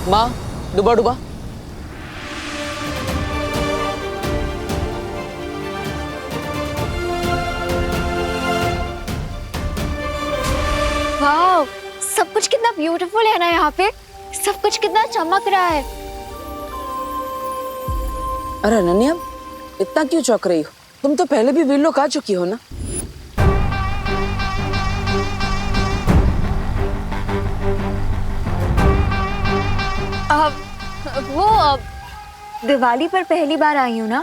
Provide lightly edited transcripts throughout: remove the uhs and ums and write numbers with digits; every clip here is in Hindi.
माँ, डुबा डुबा। वाह, सब कुछ कितना ब्यूटीफुल है ना यहाँ पे। सब कुछ कितना चमक रहा है। अरे अनन्या, इतना क्यों चौंक रही हो? तुम तो पहले भी वीरलोक आ चुकी हो ना। दिवाली पर पहली बार आई हूँ ना,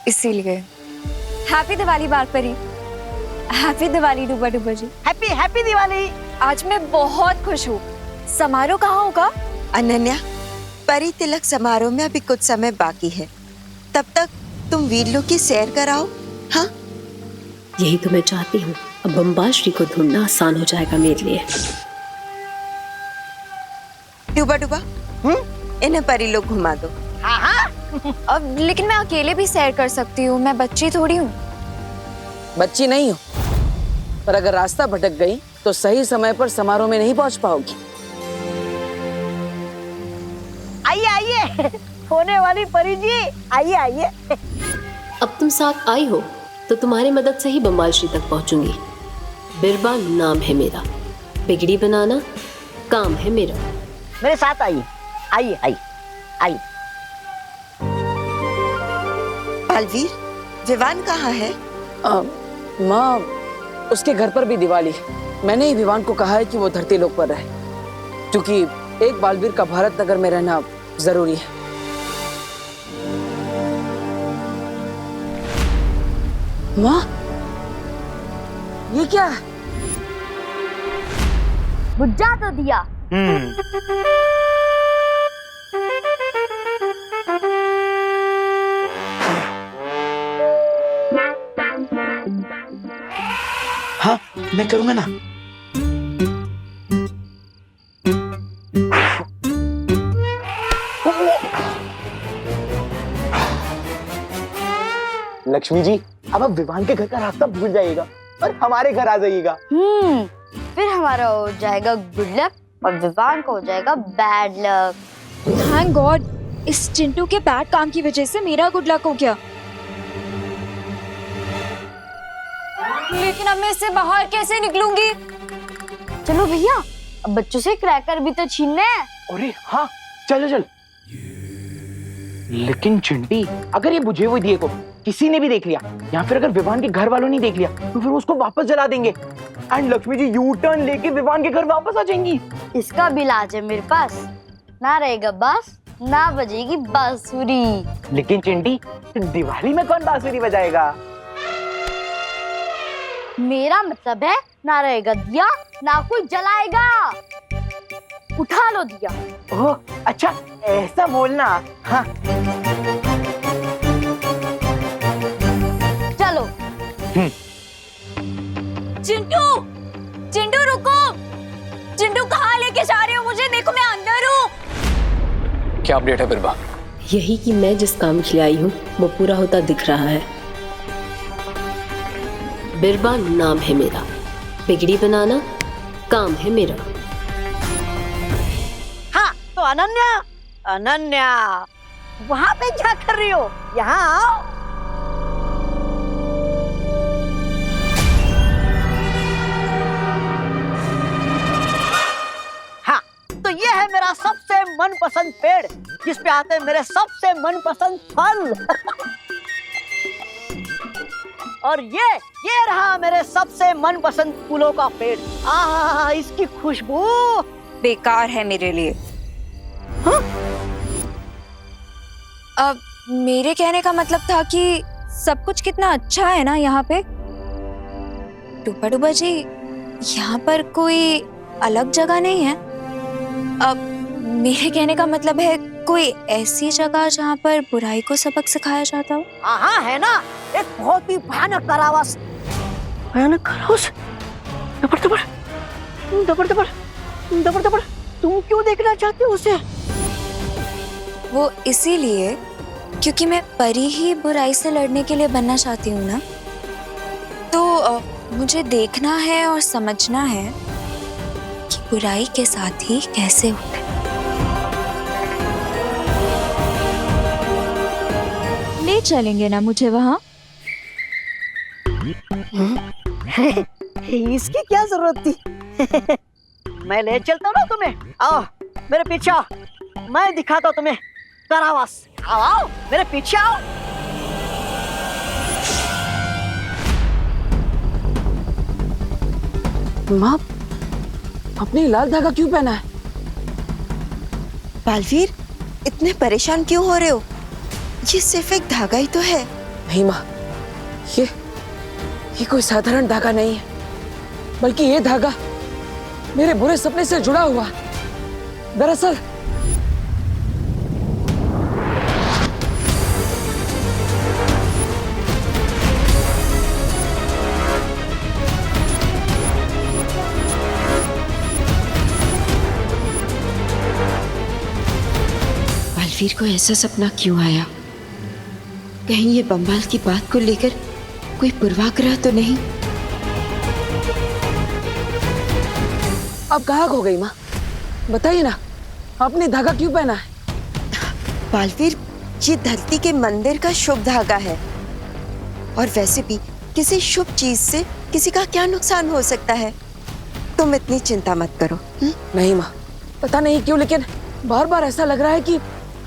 इसीलिए। हैप्पी दिवाली बार परी। हैप्पी दिवाली डुबा डुबा जी। Happy happy Diwali. आज मैं बहुत खुश हूँ। समारोह कहाँ होगा? अनन्या, परी तिलक समारोह में अभी कुछ समय बाकी है। तब तक तुम वीरलोक की सैर कराओ। हाँ, यही तो मैं चाहती हूँ। अब बम्बाश्री को ढूंढना आसान हो जाएगा मेरे लिए। डुबा डुबा, इन्हें परी लोग घुमा दो। हाँ हाँ। अब लेकिन मैं अकेले भी सैर कर सकती हूँ, मैं बच्ची थोड़ी हूँ। बच्ची नहीं हो, पर अगर रास्ता भटक गई तो सही समय पर समारोह में नहीं पहुंच पाओगी। आइए आइए, होने वाली परी जी, आइए आइए। अब तुम साथ आई हो तो तुम्हारी मदद से ही बम्बाश्री तक पहुंचूंगी। बिरबा नाम है मेरा, बिगड़ी बनाना काम है मेरा। मेरे साथ आइए, आइए आइए आइए। बालवीर, विवान कहाँ है? माँ, उसके घर पर भी दिवाली है। मैंने ही विवान को कहा है कि वो धरती लोक पर रहे, क्योंकि एक बालवीर का भारत नगर में रहना जरूरी है। माँ, ये क्या है? बुझा तो दिया। हाँ, मैं करूंगा ना। लक्ष्मी जी, अब आप विवान के घर का रास्ता भूल जाइएगा और हमारे घर आ जाइएगा। फिर हमारा हो जाएगा गुड लक और विवान को हो जाएगा बैड लक। थैंक गॉड, इस चिंटू के बैड काम की वजह से मेरा गुड लक हो गया। लेकिन अब मैं इससे बाहर कैसे निकलूंगी? चलो भैया, अब बच्चों से क्रैकर भी तो छीनने हैं। अरे हाँ, चलो चल। लेकिन चिंटी, अगर ये बुझे हुए दिए को किसी ने भी देख लिया या फिर अगर विवान के घर वालों ने देख लिया तो फिर उसको वापस जला देंगे and Lakshmi ji U turn लेके विवान के घर वापस आ जाएंगी। इसका भी इलाज है मेरे पास। ना रहेगा बांस, ना बजेगी बांसुरी। लेकिन चिंटी, दिवाली में कौन बांसुरी बजाएगा? मेरा मतलब है, ना रहेगा दिया, ना कोई जलाएगा। उठा लो दिया। ओह अच्छा, ऐसा बोलना। हाँ चलो। चिंटू, चिंटू रुको। चिंटू कहाँ लेके जा रहे हो मुझे? देखो मैं अंदर हूँ। क्या अपडेट है बिरबा? यही कि मैं जिस काम के लिए आई हूँ वो पूरा होता दिख रहा है। बिरबा नाम है मेरा, बिगड़ी बनाना काम है मेरा। हाँ तो अनन्या, अनन्या वहां पे क्या कर रही हो? यहाँ आओ। हाँ तो ये है मेरा सबसे मनपसंद पेड़, जिस पे आते हैं मेरे सबसे मनपसंद फल। और ये रहा मेरे सबसे मनपसंद फूलों का पेड़। आहा, इसकी खुशबू बेकार है मेरे लिए। हाँ? अब मेरे कहने का मतलब था कि सब कुछ कितना अच्छा है ना यहाँ पे। डुबा डुबा जी, यहाँ पर कोई अलग जगह नहीं है। अब मेरे कहने का मतलब है कोई ऐसी जगह जहाँ पर बुराई को सबक सिखाया जाता हो। हाँ है ना, एक बहुत ही भयानक कारावास। भयानक कारावास? दबर दबर दबर दबर दबर दबर, तुम क्यों देखना चाहते हो उसे? वो इसीलिए क्योंकि मैं परी ही बुराई से लड़ने के लिए बनना चाहती हूँ ना। तो मुझे देखना है और समझना है कि बुराई के साथ ही कैसे होते। चलेंगे ना मुझे वहाँ? इसकी क्या जरूरत थी? मैं ले चलता हूँ ना तुम्हें। आओ मेरे पीछे आओ, मैं दिखाता हूँ तुम्हें कारावास। आओ आओ मेरे पीछे आओ। माँ, आपने लाल धागा क्यों पहना है? बालवीर, इतने परेशान क्यों हो रहे हो? ये सिर्फ एक धागा ही तो है। नहीं माँ, ये कोई साधारण धागा नहीं है, बल्कि ये धागा मेरे बुरे सपने से जुड़ा हुआ है। दरअसल बालवीर को ऐसा सपना क्यों आया? कहीं ये बम्बाल की बात को लेकर कोई पूर्वाग्रह तो नहीं? आप कहाँ खो गई माँ? बताइए ना, आपने धागा क्यों पहना है? बालवीर, ये धरती के मंदिर का शुभ धागा है, और वैसे भी किसी शुभ चीज से किसी का क्या नुकसान हो सकता है? तुम इतनी चिंता मत करो। नहीं माँ, पता नहीं क्यों, लेकिन बार बार ऐसा लग रहा है कि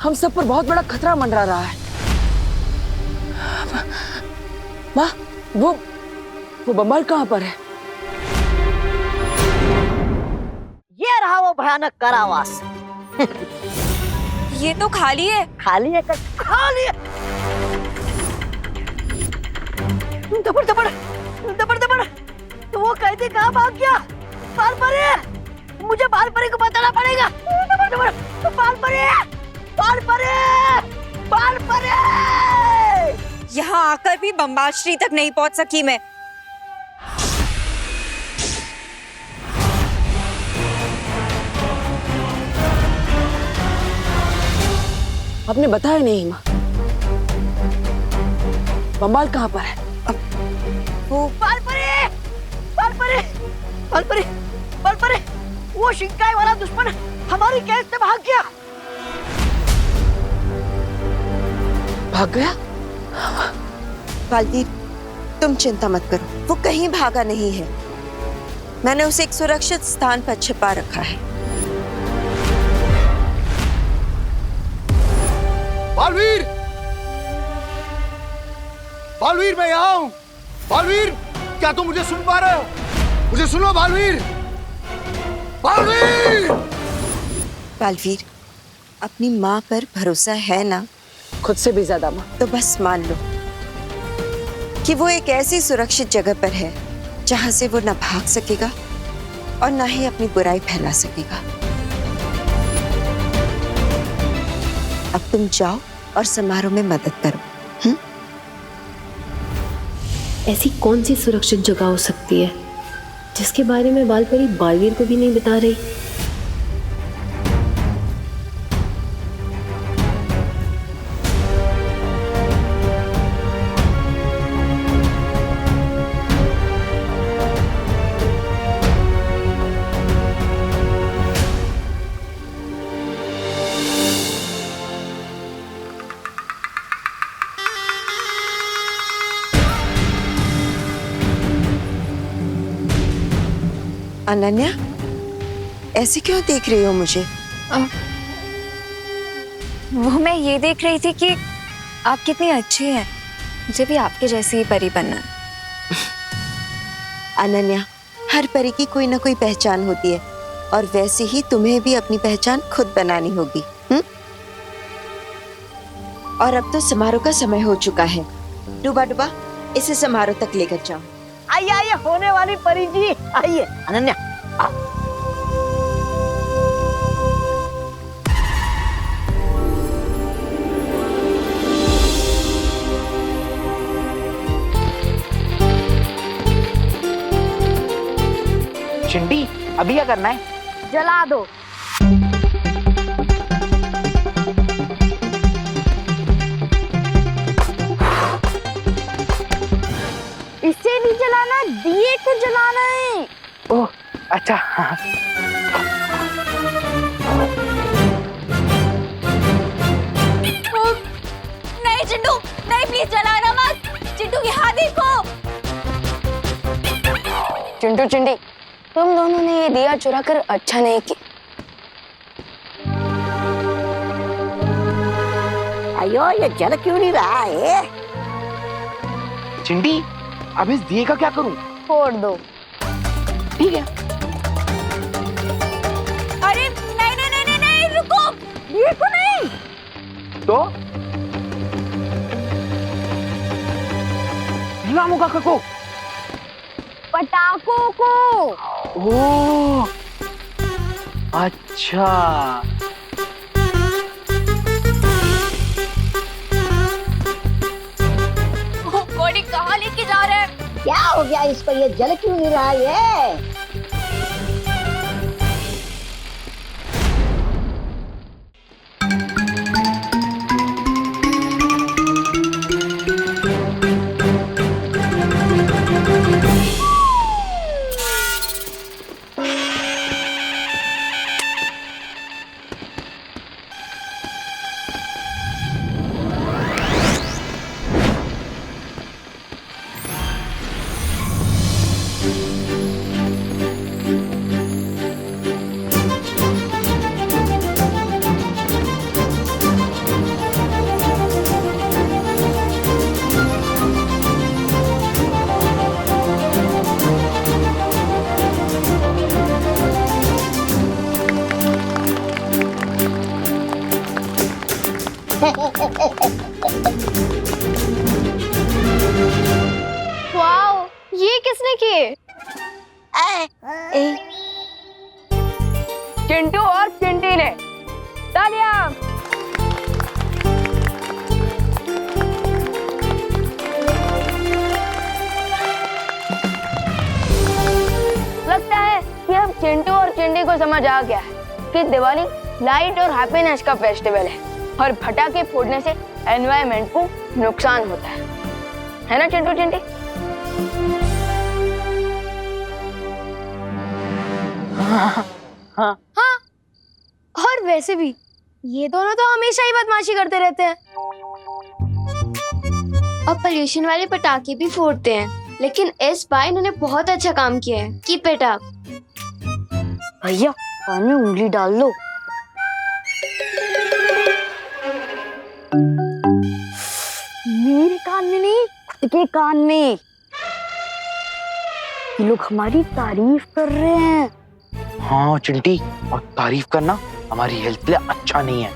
हम सब पर बहुत बड़ा खतरा मंडरा रहा है। माँ, वो बम्बाल कहाँ पर है? ये रहा वो भयानक कारावास। ये तो खाली है। खाली है कर खाली है। दबड़ दबड़ दबड़ दबड़, तो वो कैदी कहाँ भाग गया? बालपरी, मुझे बालपरी को बताना पड़ेगा। दबड़ दबड़, बालपरी, बालपरी, बालपरी। यहाँ आकर भी बम्बाल श्री तक नहीं पहुँच सकी मैं। आपने बताया नहीं माँ, बम्बाल कहाँ पर है? वो बालपरी, बालपरी, बालपरी, बालपरी, वो शिंकाई वाला दुश्मन हमारी कैद से भाग गया। भाग गया? बालवीर, तुम चिंता मत करो, वो कहीं भागा नहीं है। मैंने उसे एक सुरक्षित स्थान पर छिपा रखा है। बालवीर, बालवीर, मैं यहाँ हूँ। बालवीर, क्या तुम मुझे सुन पा रहे हो? मुझे सुनो बालवीर, बालवीर। बालवीर, अपनी माँ पर भरोसा है ना? खुद से भी ज्यादा माँ। तो बस मान लो कि वो एक ऐसी सुरक्षित जगह पर है जहां से वो न भाग सकेगा और न ही अपनी बुराई फैला सकेगा। अब तुम जाओ और समारोह में मदद करो। ऐसी कौन सी सुरक्षित जगह हो सकती है जिसके बारे में बालपरी बालवीर को भी नहीं बता रही? अनन्या, ऐसे क्यों देख रही हो मुझे? वो मैं ये देख रही थी कि आप कितनी अच्छी हैं। मुझे भी आपके जैसी ही परी बनना है। अनन्या, हर परी की कोई ना कोई पहचान होती है, और वैसे ही तुम्हें भी अपनी पहचान खुद बनानी होगी। और अब तो समारोह का समय हो चुका है। डूबा डूबा, इसे समारोह तक लेकर जाओ। आइए आइए होने वाली परी जी, आइए। अनन्या, आओ। चिंटी, अभी क्या करना है? जला दो। इसे नहीं जलाना, दिए को जलाना है। ओह, अच्छा। नहीं चिंटू, नहीं लोग यहाँ देखो। चिंटू चिंटी, तुम दोनों ने ये दिया चुरा कर अच्छा नहीं किया। अयो, ये जल क्यों नहीं रहा है? चिंटी, अब इस दिए का क्या करूं? फोड़ दो। ठीक है। अरे नहीं नहीं नहीं नहीं, नहीं रुको, ये तो नहीं। तो रामू काका को, पटाखों को। ओह अच्छा, बॉडी कहाँ लेके जा रहे हैं? क्या हो गया इसको? ये जल क्यों नहीं रहा है? वाओ, ये किसने किए? चिंटू और चिंटी ने। तालियां। लगता है कि अब चिंटू और चिंटी को समझ आ गया है कि दिवाली लाइट और हैप्पीनेस का फेस्टिवल है और पटाखे फोड़ने से एनवायरनमेंट को नुकसान होता है ना चिंटू चिंटी? हाँ, और वैसे भी ये दोनों तो हमेशा ही बदमाशी करते रहते हैं। और पोल्यूशन वाले पटाखे भी फोड़ते हैं, लेकिन इस बार इन्होंने बहुत अच्छा काम किया है। Keep it up. भैया, कान में उंगली डाल लो। मेरे कान में नहीं, खुद के कान में। ये लोग हमारी तारीफ कर रहे हैं। हाँ चिंटी, और तारीफ करना हमारी हेल्थ के लिए अच्छा नहीं है।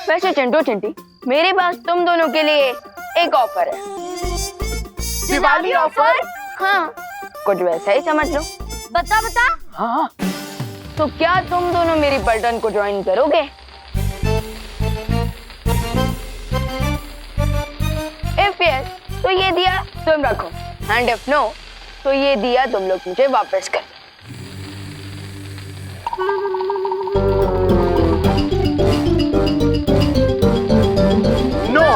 वैसे चिंटू चिंटी, मेरे पास तुम दोनों के लिए एक ऑफर है। दिवाली ऑफर? हाँ, कुछ वैसा ही समझ लो। बता बता। हाँ, तो क्या तुम दोनों मेरी पलटन को ज्वाइन करोगे? इफ यस, तो ये दिया तुम रखो, एंड इफ नो, तो ये दिया तुम लोग मुझे वापस कर। No.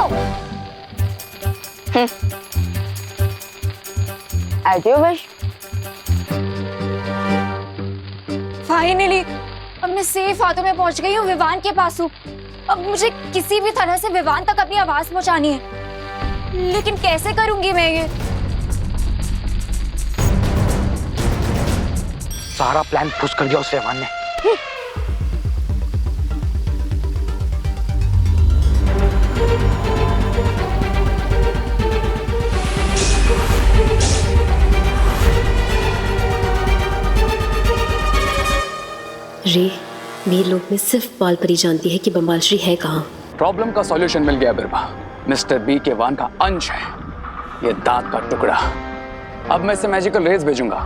As you wish. Finally अब मैं सेफ हाथों में पहुंच गई हूँ, विवान के पास हूँ। अब मुझे किसी भी तरह से विवान तक अपनी आवाज पहुंचानी है, लेकिन कैसे करूंगी मैं ये? सारा प्लान पुश कर दिया उस रहमान ने। रे, वीर लोक में सिर्फ बालपरी जानती है कि बम्बाल श्री है कहाँ। प्रॉब्लम का सॉल्यूशन मिल गया बिरबा। मिस्टर बी के वान का अंश है ये दांत का टुकड़ा। अब मैं इसे मैजिकल रेज भेजूंगा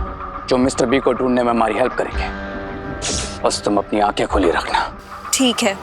जो मिस्टर बी को ढूंढने में हमारी हेल्प करेंगे। बस तुम अपनी आंखें खुली रखना। ठीक है।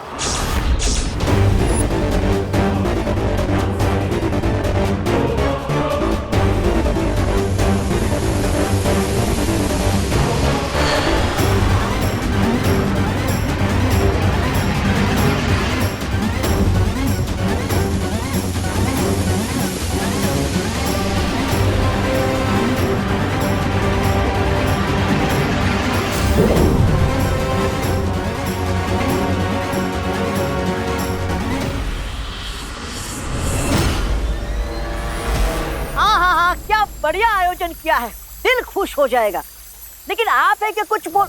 क्या बढ़िया आयोजन किया है, दिल खुश हो जाएगा। लेकिन आप है कि कुछ बोल।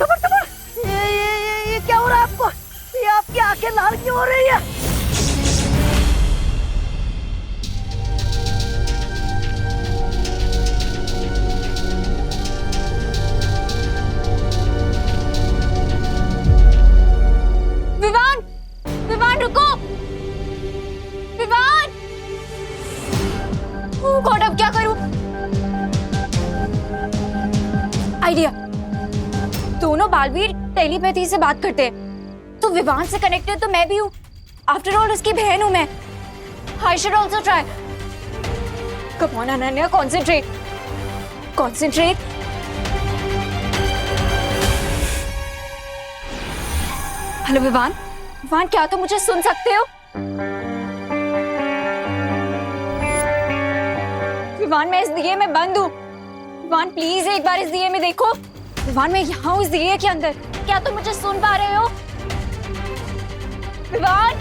तबर तबर, ये क्या हो रहा है आपको? ये आपकी आंखें लाल क्यों हो रही है? विवान, विवान रुको, विवान। ओह गॉड, अब क्या करूं? आइडिया। दोनों बालवीर टेलीपैथी से बात करते हैं, तो विवान से कनेक्टेड तो मैं भी हूँ। आफ्टर ऑल उसकी बहन हूँ मैं। I should also try. Come on Ananya, concentrate, concentrate. Hello Vivaan, Vivaan क्या तुम मुझे सुन सकते हो? विवान मैं इस दिए में बंद हूँ। विवान प्लीज एक बार इस दिए में देखो। विवान मैं यहाँ हूँ इस दिए के अंदर, क्या तुम मुझे सुन पा रहे हो? विवान,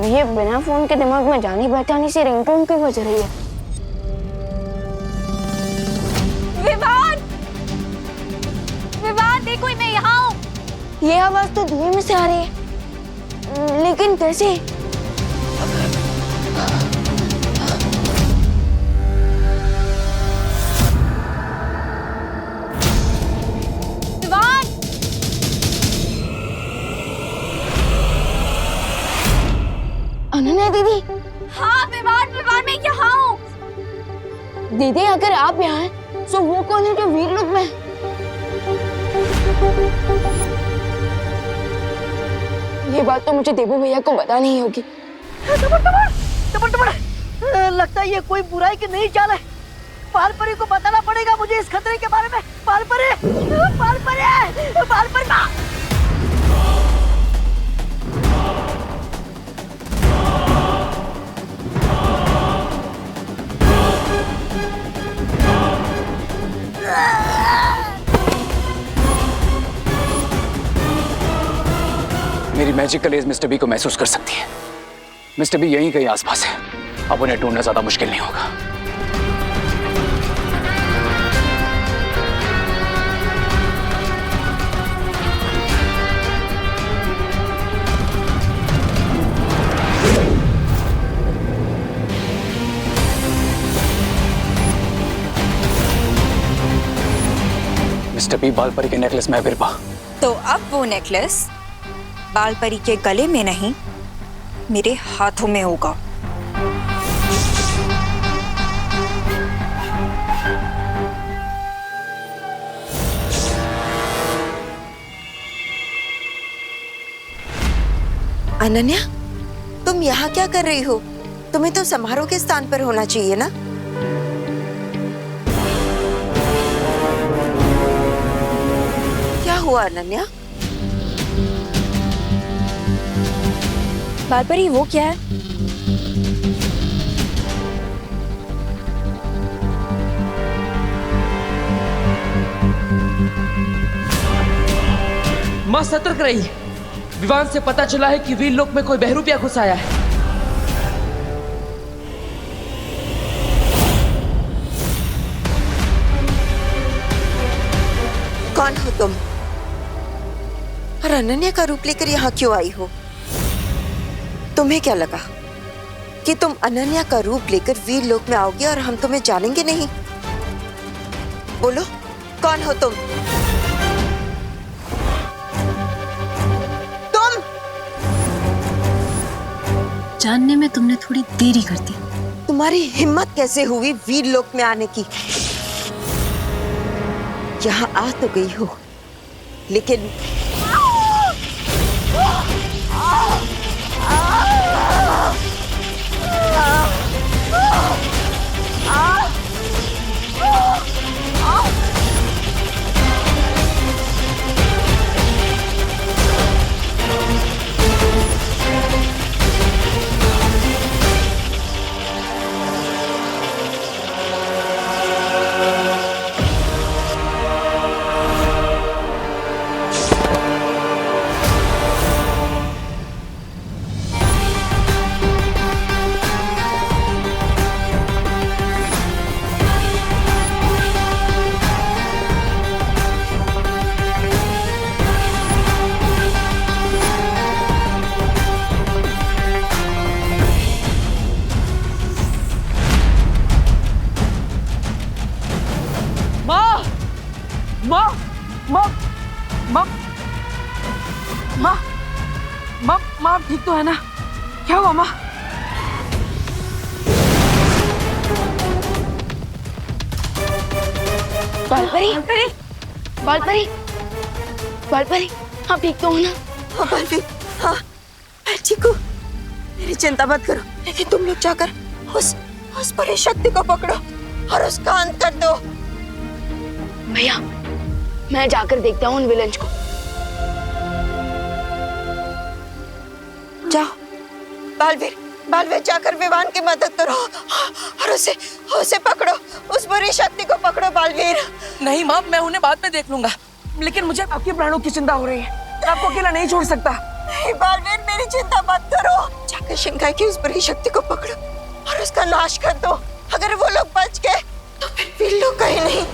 ये बिना फोन के दिमाग में जानी पहचानी से रिंगटोन क्यों बज रही है? विवान, विवान देखो मैं यहाँ हूँ। ये आवाज तो धुएं में से आ रही है, लेकिन कैसे? विवान, अनन्या दीदी। हाँ विवान, विवान मैं यहाँ हूँ। दीदी अगर आप यहाँ हैं, तो वो कौन है जो वीरलोक में है? ये बात तो मुझे देवू भैया को बतानी ही होगी। तबर तबर, तबर तबर, लगता है ये कोई बुराई की नई चाल है। पालपरी को बताना पड़ेगा मुझे इस खतरे के बारे में। पालपरी, पालपरी, पालपरी माँ। मेरी मैजिकल एज मिस्टर बी को महसूस कर सकती है। मिस्टर बी यहीं कहीं आसपास है। अब उन्हें ढूंढना ज्यादा मुश्किल नहीं होगा। मिस्टर बी, बालपरी के नेकलेस में है बिरबा। तो अब वो नेकलेस बालपरी के गले में नहीं, मेरे हाथों में होगा। अनन्या, तुम यहाँ क्या कर रही हो? तुम्हें तो समारोह के स्थान पर होना चाहिए ना? क्या हुआ अनन्या? बालपरी वो क्या है? माँ सतर्क रही। विवान से पता चला है कि वीरलोक में कोई बहरूपिया घुस आया है। कौन हो तुम? और अनन्या का रूप लेकर यहाँ क्यों आई हो? तुम्हें क्या लगा कि तुम अनन्या का रूप लेकर वीरलोक में आओगे और हम तुम्हें जानेंगे नहीं? बोलो, कौन हो तुम? तुम जानने में तुमने थोड़ी देरी कर दी। तुम्हारी हिम्मत कैसे हुई वीरलोक में आने की? यहाँ आ तो गई हो, लेकिन माँ माँ माँ ठीक तो है ना? क्या हुआ माँ? बालपरी बालपरी बालपरी आप ठीक तो हो ना? हाँ बालवीर, हाँ मैं ठीक हूँ। मेरी चिंता मत करो, लेकिन तुम लोग जाकर उस परी शक्ति को पकड़ो और उसका अंत कर दो। भैया मैं जाकर देखता हूँ उन विलेंस को। जाओ बालवीर, बालवीर जाकर विवान की मदद करो और उसे पकड़ो, उस बुरी शक्ति को पकड़ो बालवीर। नहीं माँ, मैं उन्हें बाद में देख लूंगा, लेकिन मुझे आपके प्राणों की चिंता हो रही है। मैं आपको अकेला नहीं छोड़ सकता। नहीं बालवीर, मेरी चिंता मत करो। जाकर शिंगाई की उस बुरी शक्ति को पकड़ो और उसका नाश कर दो। अगर वो लोग बच गए तो फिर वीर लोग कहीं नहीं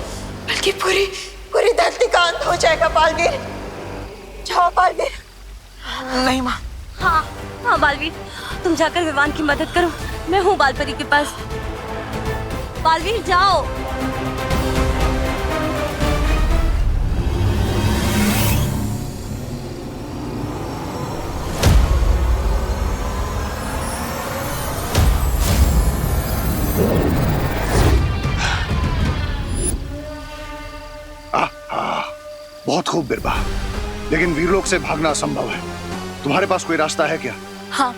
बल्कि पूरी धरती का अंत हो जाएगा बालवीर। जाओ बालवीर। नहीं माँ। हाँ बालवीर, तुम जाकर विवान की मदद करो, मैं हूँ बालपरी के पास। बालवीर जाओ। बहुत खूब बिरबा, लेकिन वीरलोक से भागना असंभव है। तुम्हारे पास कोई रास्ता है क्या? हाँ,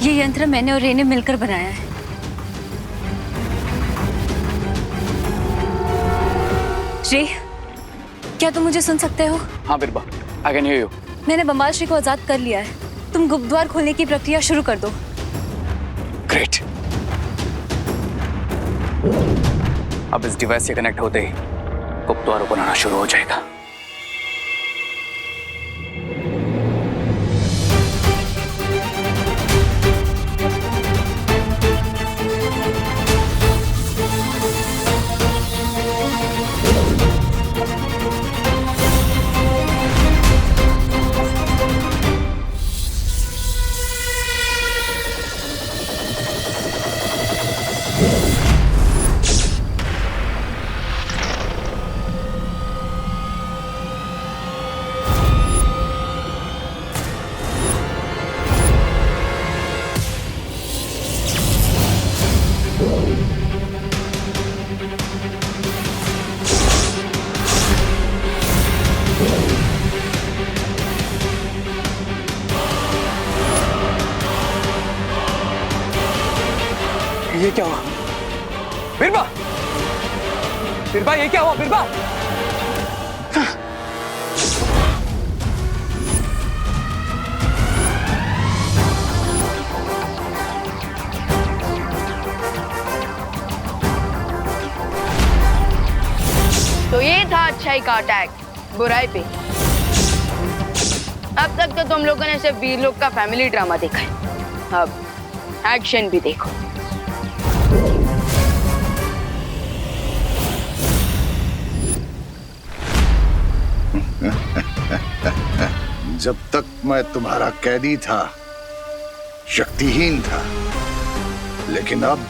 ये यंत्र मैंने और रे ने मिलकर बनाया है। रे, क्या तुम मुझे सुन सकते हो? हाँ बिरबा, आई कैन हियर यू। मैंने बम्बाल श्री को आजाद कर लिया है। तुम गुप्त द्वार खोलने की प्रक्रिया शुरू कर दो। ग्रेट। अब इस डिवाइस से कनेक्ट होते ही गुप्त द्वार ओपन होना शुरू हो जाएगा। ये क्या हुआ? बिरबा! बिरबा, ये क्या हुआ बिरबा? तो ये था अच्छाई का अटैक बुराई पे। अब तक तो तुम लोगों ने सिर्फ वीरलोक का फैमिली ड्रामा देखा है, अब एक्शन भी देखो। जब तक मैं तुम्हारा कैदी था, शक्तिहीन था, लेकिन अब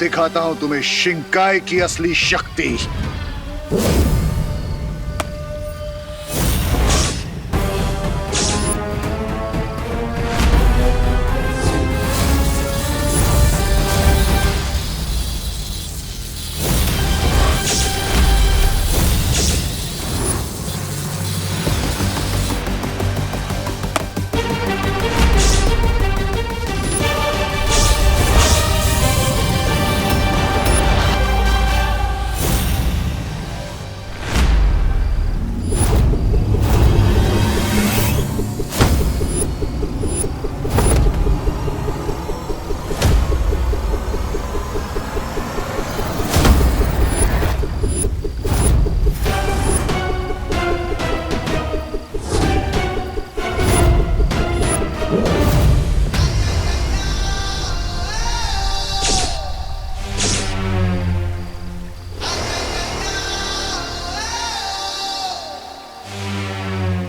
दिखाता हूं तुम्हें शिंकाई की असली शक्ति।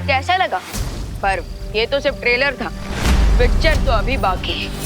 कैसा लगा? पर ये तो सिर्फ ट्रेलर था, पिक्चर तो अभी बाकी है।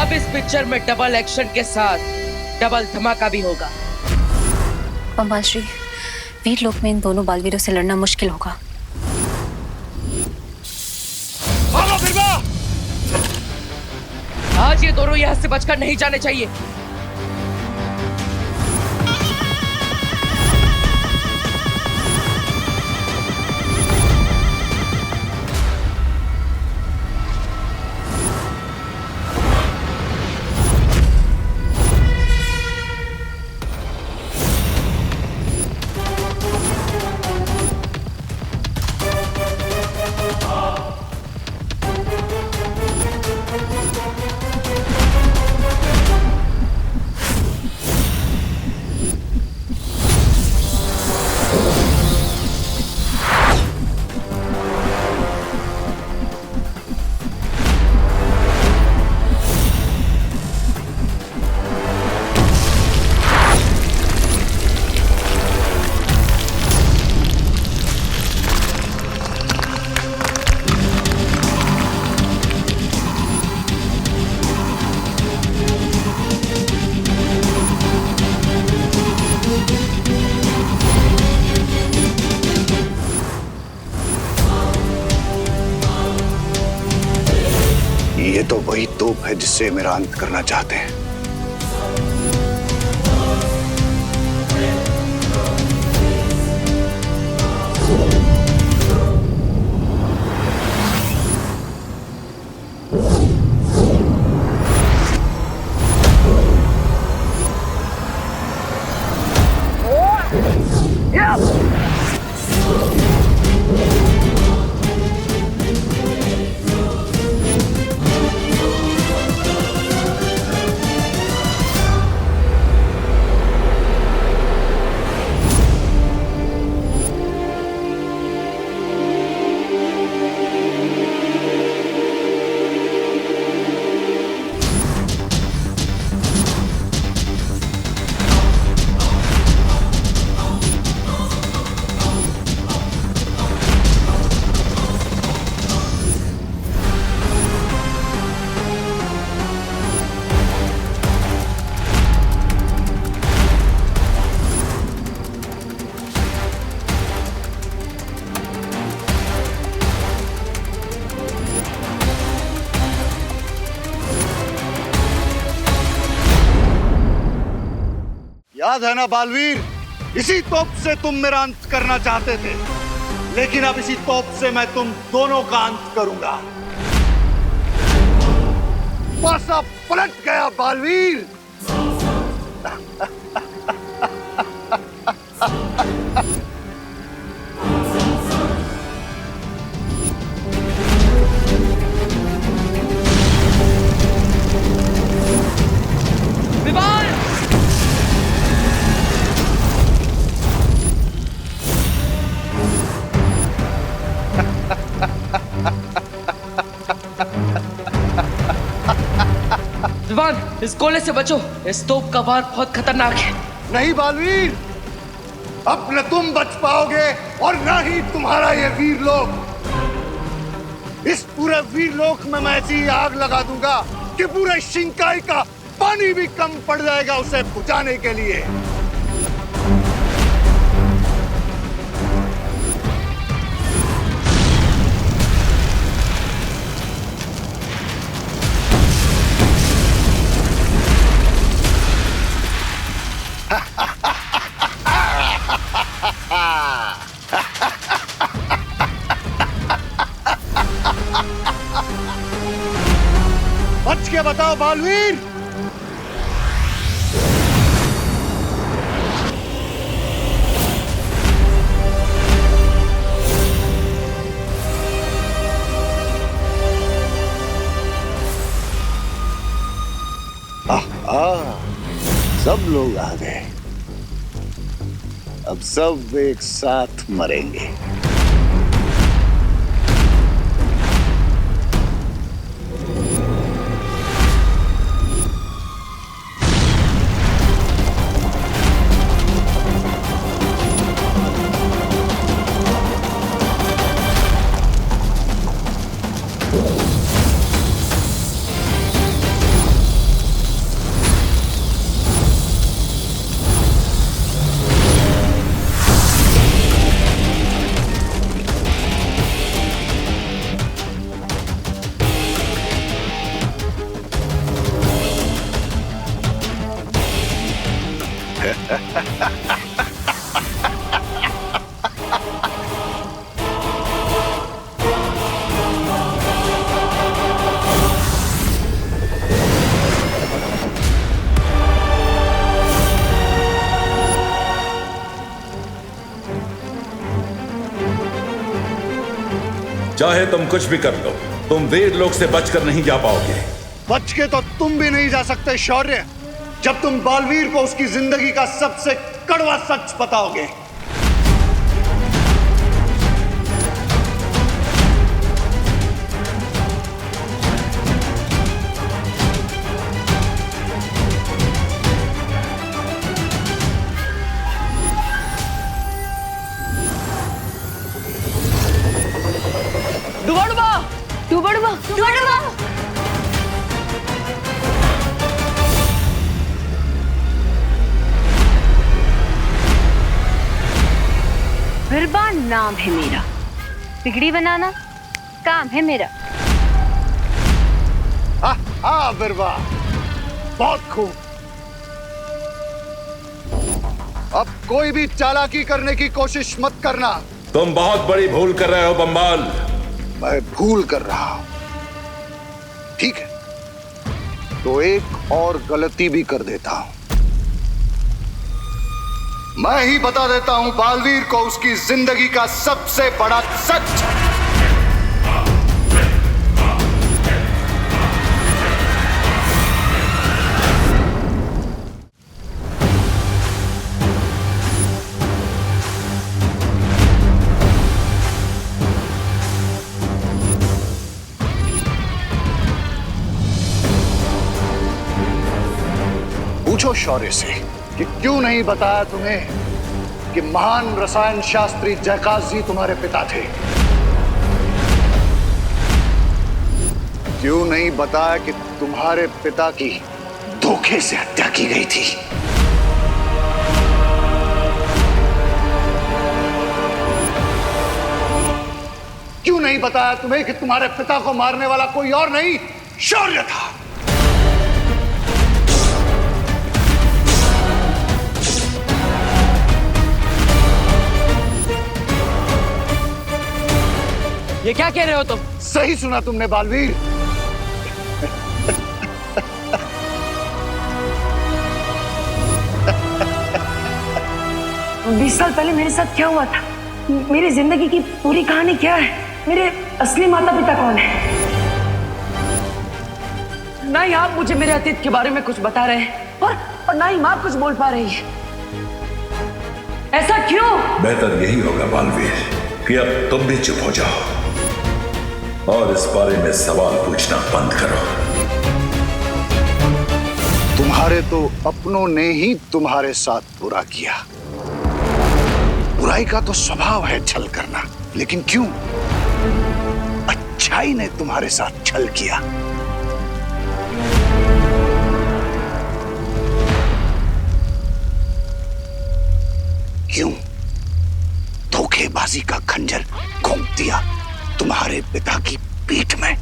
अब इस पिक्चर में डबल एक्शन के साथ डबल धमाका भी होगा। बम्बाल श्री, वीर लोक में इन दोनों बालवीरों से लड़ना मुश्किल होगा। भागो बिरबा! आज ये दोनों यहाँ से बचकर नहीं जाने चाहिए। ये तो वही तोप है जिससे मेरा अंत करना चाहते हैं। याद है ना बालवीर, इसी तोप से तुम मेरा अंत करना चाहते थे, लेकिन अब इसी तोप से मैं तुम दोनों का अंत करूंगा। पासा पलट गया बालवीर। विवान, इस गोले से बचो, इस तोप का वार बहुत खतरनाक है। नहीं बालवीर, अब न तुम बच पाओगे और न ही तुम्हारा ये वीर लोक। इस पूरे वीर लोक में मैं ऐसी आग लगा दूंगा कि पूरे शिंकाई का पानी भी कम पड़ जाएगा उसे बुझाने के लिए। बच के बताओ बालवीर। सब लोग आ गए, अब सब एक साथ मरेंगे। चाहे तुम कुछ भी कर लो, तुम वीर लोक से बचकर नहीं जा पाओगे। बच के तो तुम भी नहीं जा सकते शौर्य, जब तुम बालवीर को उसकी जिंदगी का सबसे कड़वा सच बताओगे। बिरबा नाम है मेरा, बिगड़ी बनाना काम है मेरा। हाँ बिरबा, बहुत खूब। अब कोई भी चालाकी करने की कोशिश मत करना। तुम बहुत बड़ी भूल कर रहे हो बम्बाल। मैं भूल कर रहा हूं, ठीक है, तो एक और गलती भी कर देता हूं। मैं ही बता देता हूं बालवीर को उसकी जिंदगी का सबसे बड़ा सच। पूछो शौर्य से कि क्यों नहीं बताया तुम्हें कि महान रसायन शास्त्री जयकाश जी तुम्हारे पिता थे। क्यों नहीं बताया कि तुम्हारे पिता की धोखे से हत्या की गई थी। क्यों नहीं बताया तुम्हें कि तुम्हारे पिता को मारने वाला कोई और नहीं शौर्य था। ये क्या कह रहे हो तुम? सही सुना तुमने बालवीर। बीस साल पहले मेरे साथ क्या हुआ था, मेरी जिंदगी की पूरी कहानी क्या है, मेरे असली माता पिता कौन है? ना ही आप मुझे मेरे अतीत के बारे में कुछ बता रहे हैं और ना ही माँ कुछ बोल पा रही है। ऐसा क्यों? बेहतर यही होगा बालवीर कि अब तुम भी चुप हो जाओ और इस बारे में सवाल पूछना बंद करो। तुम्हारे तो अपनों ने ही तुम्हारे साथ बुरा किया। बुराई का तो स्वभाव है छल करना, लेकिन क्यों अच्छाई ने तुम्हारे साथ छल किया। क्यों धोखेबाजी का खंजर घोंप दिया तुम्हारे पिता की पीठ में।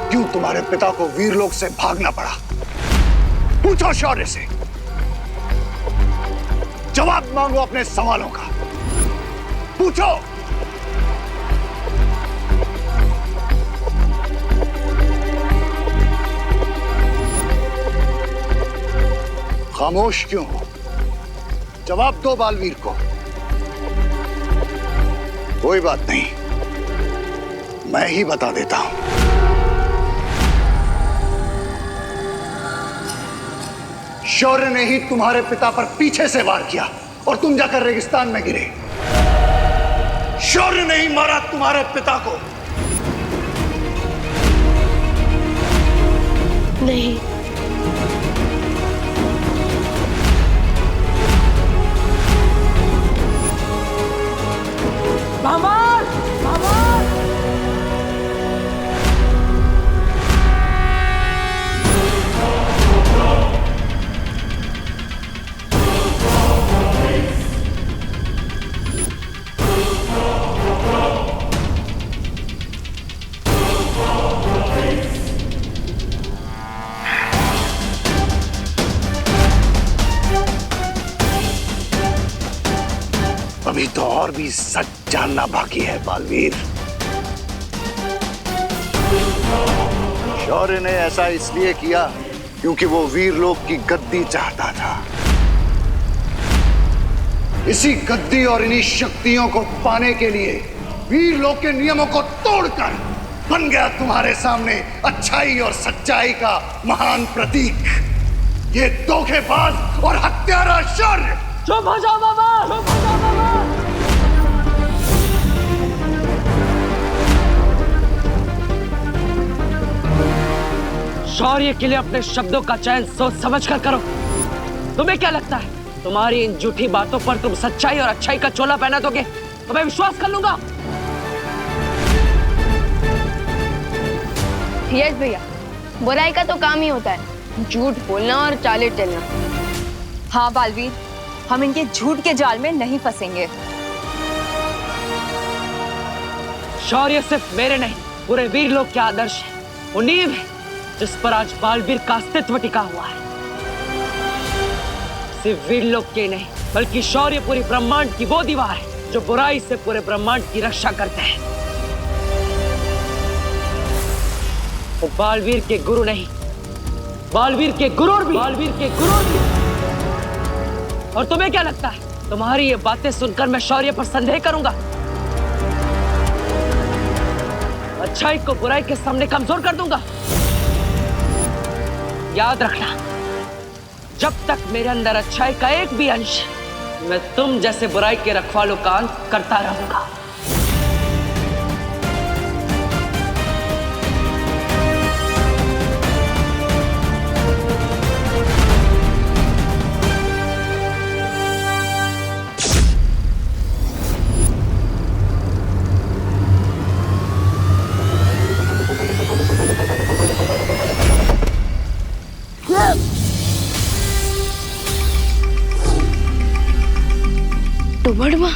क्यों तुम्हारे पिता को वीरलोक से भागना पड़ा। पूछो शौर्य से, जवाब मांगो अपने सवालों का। पूछो। खामोश क्यों हो? जवाब दो बालवीर को। कोई बात नहीं, मैं ही बता देता हूं। शौर्य ने ही तुम्हारे पिता पर पीछे से वार किया और तुम जाकर रेगिस्तान में गिरे। शौर्य ने ही मारा तुम्हारे पिता को। नहीं, भगवान, भगवान! और भी सच जानना बाकी है बालवीर। शौर्य ने ऐसा इसलिए किया क्योंकि वो वीरलोक की गद्दी चाहता था। इसी गद्दी और इन्हीं शक्तियों को पाने के लिए वीरलोक के नियमों को तोड़कर बन गया तुम्हारे सामने अच्छाई और सच्चाई का महान प्रतीक, ये धोखेबाज और हत्यारा शौर्य। चुप हो जाओ बाबा, चुप हो जाओ बाबा। शौर्य के लिए अपने शब्दों का चयन सोच समझ कर करो। तुम्हें क्या लगता है तुम्हारी इन झूठी बातों पर तुम सच्चाई और अच्छाई का चोला पहना दोगे तो मैं विश्वास कर लूंगा? यस भैया, बुराई का तो काम ही होता है झूठ बोलना और चाले चलना। हाँ बालवीर, हम इनके झूठ के जाल में नहीं फंसेंगे। शौर्य सिर्फ मेरे नहीं पूरे वीरलोक के आदर्श है, वो नींव है जिस पर आज बालवीर का अस्तित्व टिका हुआ है। सिर्फ वीरलोक के नहीं बल्कि शौर्य पूरी ब्रह्मांड की वो दीवार है जो बुराई से पूरे ब्रह्मांड की रक्षा करते हैं। वो बालवीर के गुरु नहीं, बालवीर के गुरूर भी, बालवीर के गुरूर भी। और तुम्हें क्या लगता है तुम्हारी ये बातें सुनकर मैं शौर्य पर संदेह करूंगा? अच्छाई को बुराई के सामने कमजोर कर दूंगा? याद रखना, जब तक मेरे अंदर अच्छाई का एक भी अंश है, मैं तुम जैसे बुराई के रखवालों का अंत करता रहूंगा। टुबड़मा,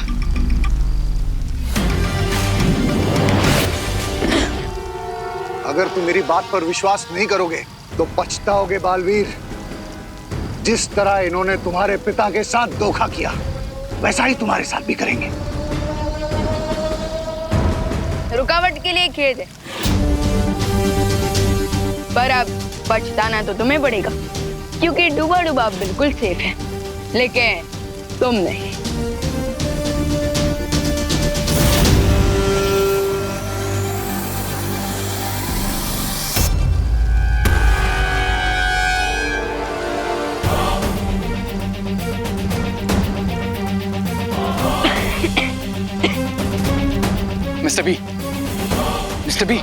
अगर तुम मेरी बात पर विश्वास नहीं करोगे तो पछताओगे बालवीर। जिस तरह इन्होंने तुम्हारे पिता के साथ धोखा किया वैसा ही तुम्हारे साथ भी करेंगे। रुकावट के लिए खेद है, पर अब पछताना तो तुम्हें पड़ेगा क्योंकि डूबा डूबा बिल्कुल सेफ है, लेकिन तुम नहीं। मिस्टर बी, मिस्टर बी,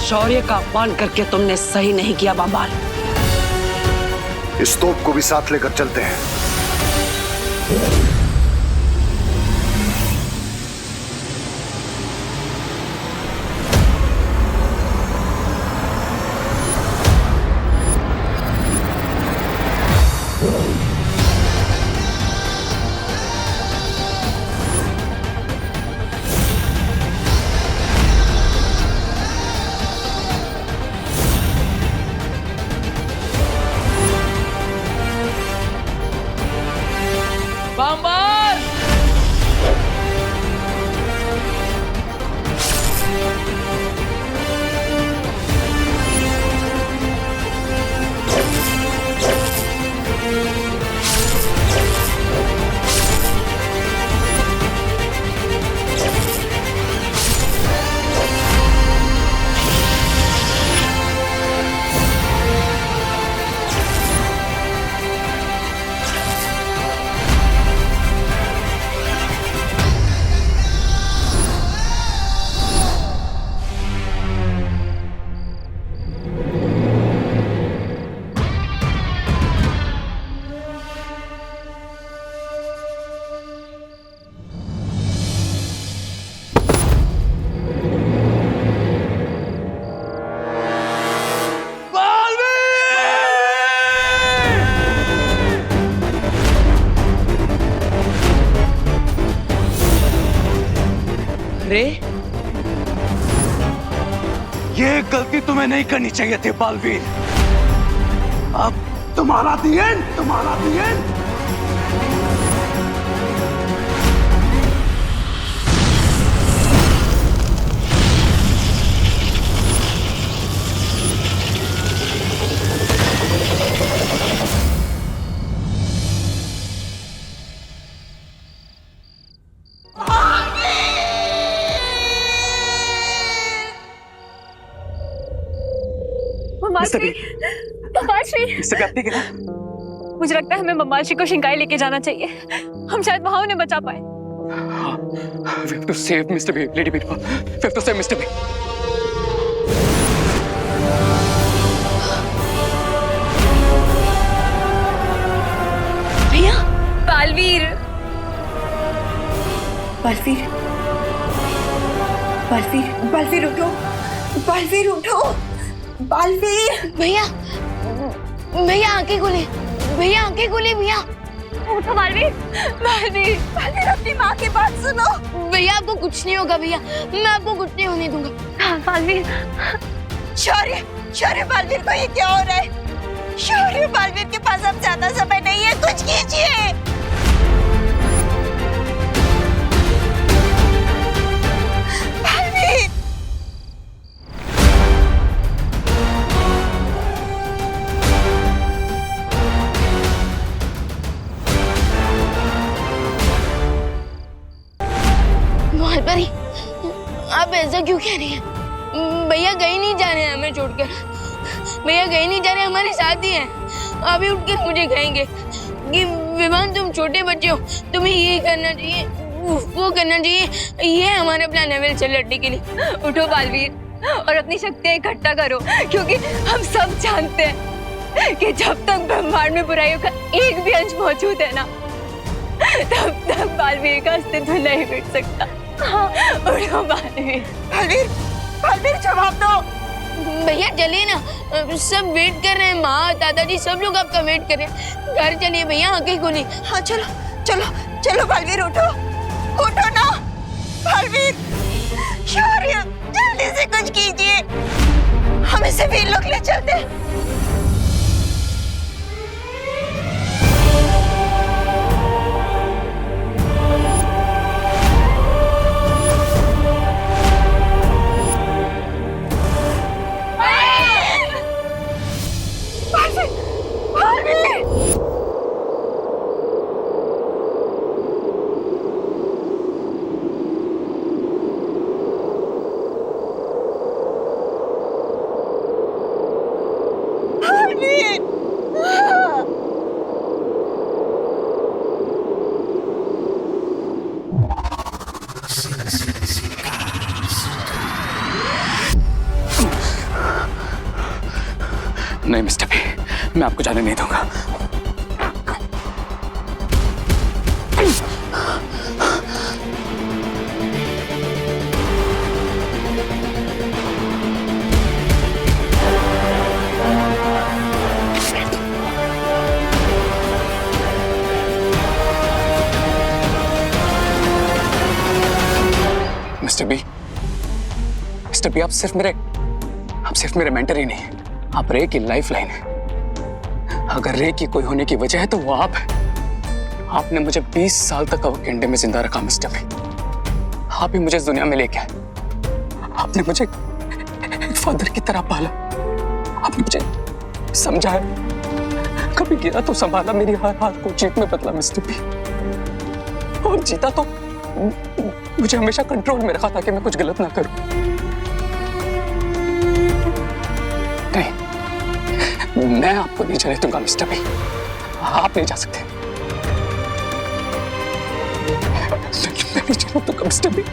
शौर्य का अपमान करके तुमने सही नहीं किया बाबाल। इस तोप को भी साथ लेकर चलते हैं। बाबा ये गलती तुम्हें नहीं करनी चाहिए थी बालवीर। अब तुम्हारा दी एंड, तुम्हारा दी एंड। मुझे लगता है हमें ममाशी को शिंकाई लेके जाना चाहिए। हम शायद वहां उन्हें बचा पाए। We have to save Mr. B, Lady Birba. We have to save Mr. B. भैया, बालवीर, बालवीर, बालवीर, बालवीर उठो, बालवीर उठो, बालवीर। भैया, भैया आंखें खोले, भैया आंखें खोले, भैया उठो बालवीर, बालवीर, बालवीर अपनी माँ की बात सुनो। भैया आपको कुछ नहीं होगा भैया, मैं आपको कुछ नहीं होने दूंगा। बालवीर, शौर्य, शौर्य बालवीर को ये क्या हो रहा है? शौर्य बालवीर के पास अब ज्यादा समय नहीं है, कुछ कीजिए। बालवीर, मालपरी, आप ऐसा क्यों कह रही हैं? भैया कहीं नहीं जा रहे हैं हमें छोड़कर, भैया कहीं नहीं जा रहे, हमारे साथ ही हैं। अभी उठकर मुझे कहेंगे कि विवान तुम छोटे बच्चे हो, तुम्हें ये करना चाहिए, वो करना चाहिए, ये हमारा प्लान है वेल से लड़ने के लिए। उठो बालवीर और अपनी शक्तियां इकट्ठा करो, क्योंकि हम सब जानते हैं कि जब तक ब्रह्मांड में बुराइयों का एक भी अंश मौजूद है ना, तब तक बालवीर का अस्तित्व नहीं मिट सकता। हाँ, उठो बालवीर। बालवीर, बालवीर जवाब दो। भैया चलिए ना, सब वेट कर रहे हैं, माँ दादाजी सब लोग आपका वेट कर रहे हैं। घर चलिए भैया, आंखें खोलिए। हाँ चलो, चलो, चलो बालवीर उठो, उठो ना बालवीर। शौर्य जल्दी से कुछ कीजिए, हम इसे वीर लोग ले चलते हैं। नहीं मिस्टर बी, मैं आपको जाने नहीं दूंगा। मिस्टर बी, आप सिर्फ मेरे मेंटर ही नहीं, आप रे की लाइफलाइन है। अगर रे की कोई होने की वजह है तो वो आप है। आपने मुझे 20 साल तक अवकेंडे में जिंदा रखा मिस्टर बी। आप ही मुझे इस दुनिया में लेके आए। आपने मुझे एक फादर की तरह पाला। आपने मुझे समझाया, कभी गिरा तो संभाला, मेरी हर हाथ को जीत में बदला मिस्टर बी। और जीता तो मुझे हमेशा कंट्रोल में रखा ताकि मैं कुछ गलत ना करूं। नहीं, मैं आपको नहीं जाने दूंगा मिस्टर बी। आप नहीं जा सकते। मैं नहीं जाने दूंगा मिस्टर बी।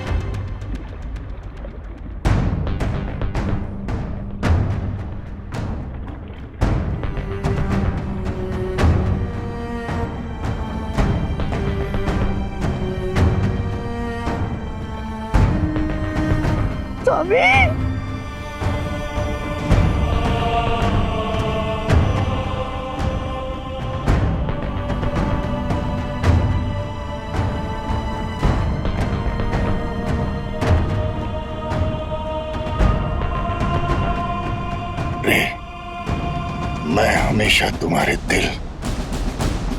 रे, मैं हमेशा तुम्हारे दिल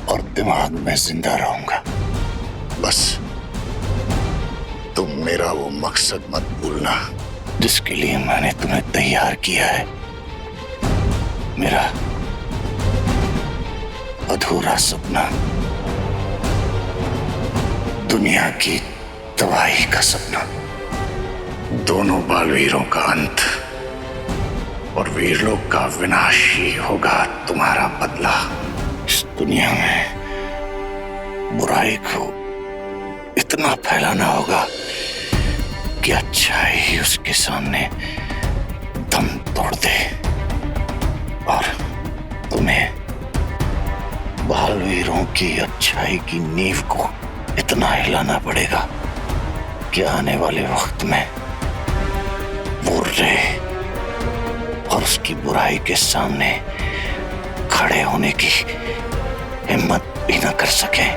और दिमाग में जिंदा रहूंगा। बस तुम मेरा वो मकसद मत भूलना जिसके लिए मैंने तुम्हें तैयार किया है। मेरा अधूरा सपना, दुनिया की तबाही का सपना, दोनों बालवीरों का अंत और वीरलोक का विनाश ही होगा तुम्हारा बदला। इस दुनिया में बुराई को इतना फैलाना होगा कि अच्छाई उसके सामने दम तोड़ दे, और तुम्हें बालवीरों की अच्छाई की नींव को इतना हिलाना पड़ेगा कि आने वाले वक्त में वो रे और उसकी बुराई के सामने खड़े होने की हिम्मत भी न कर सके।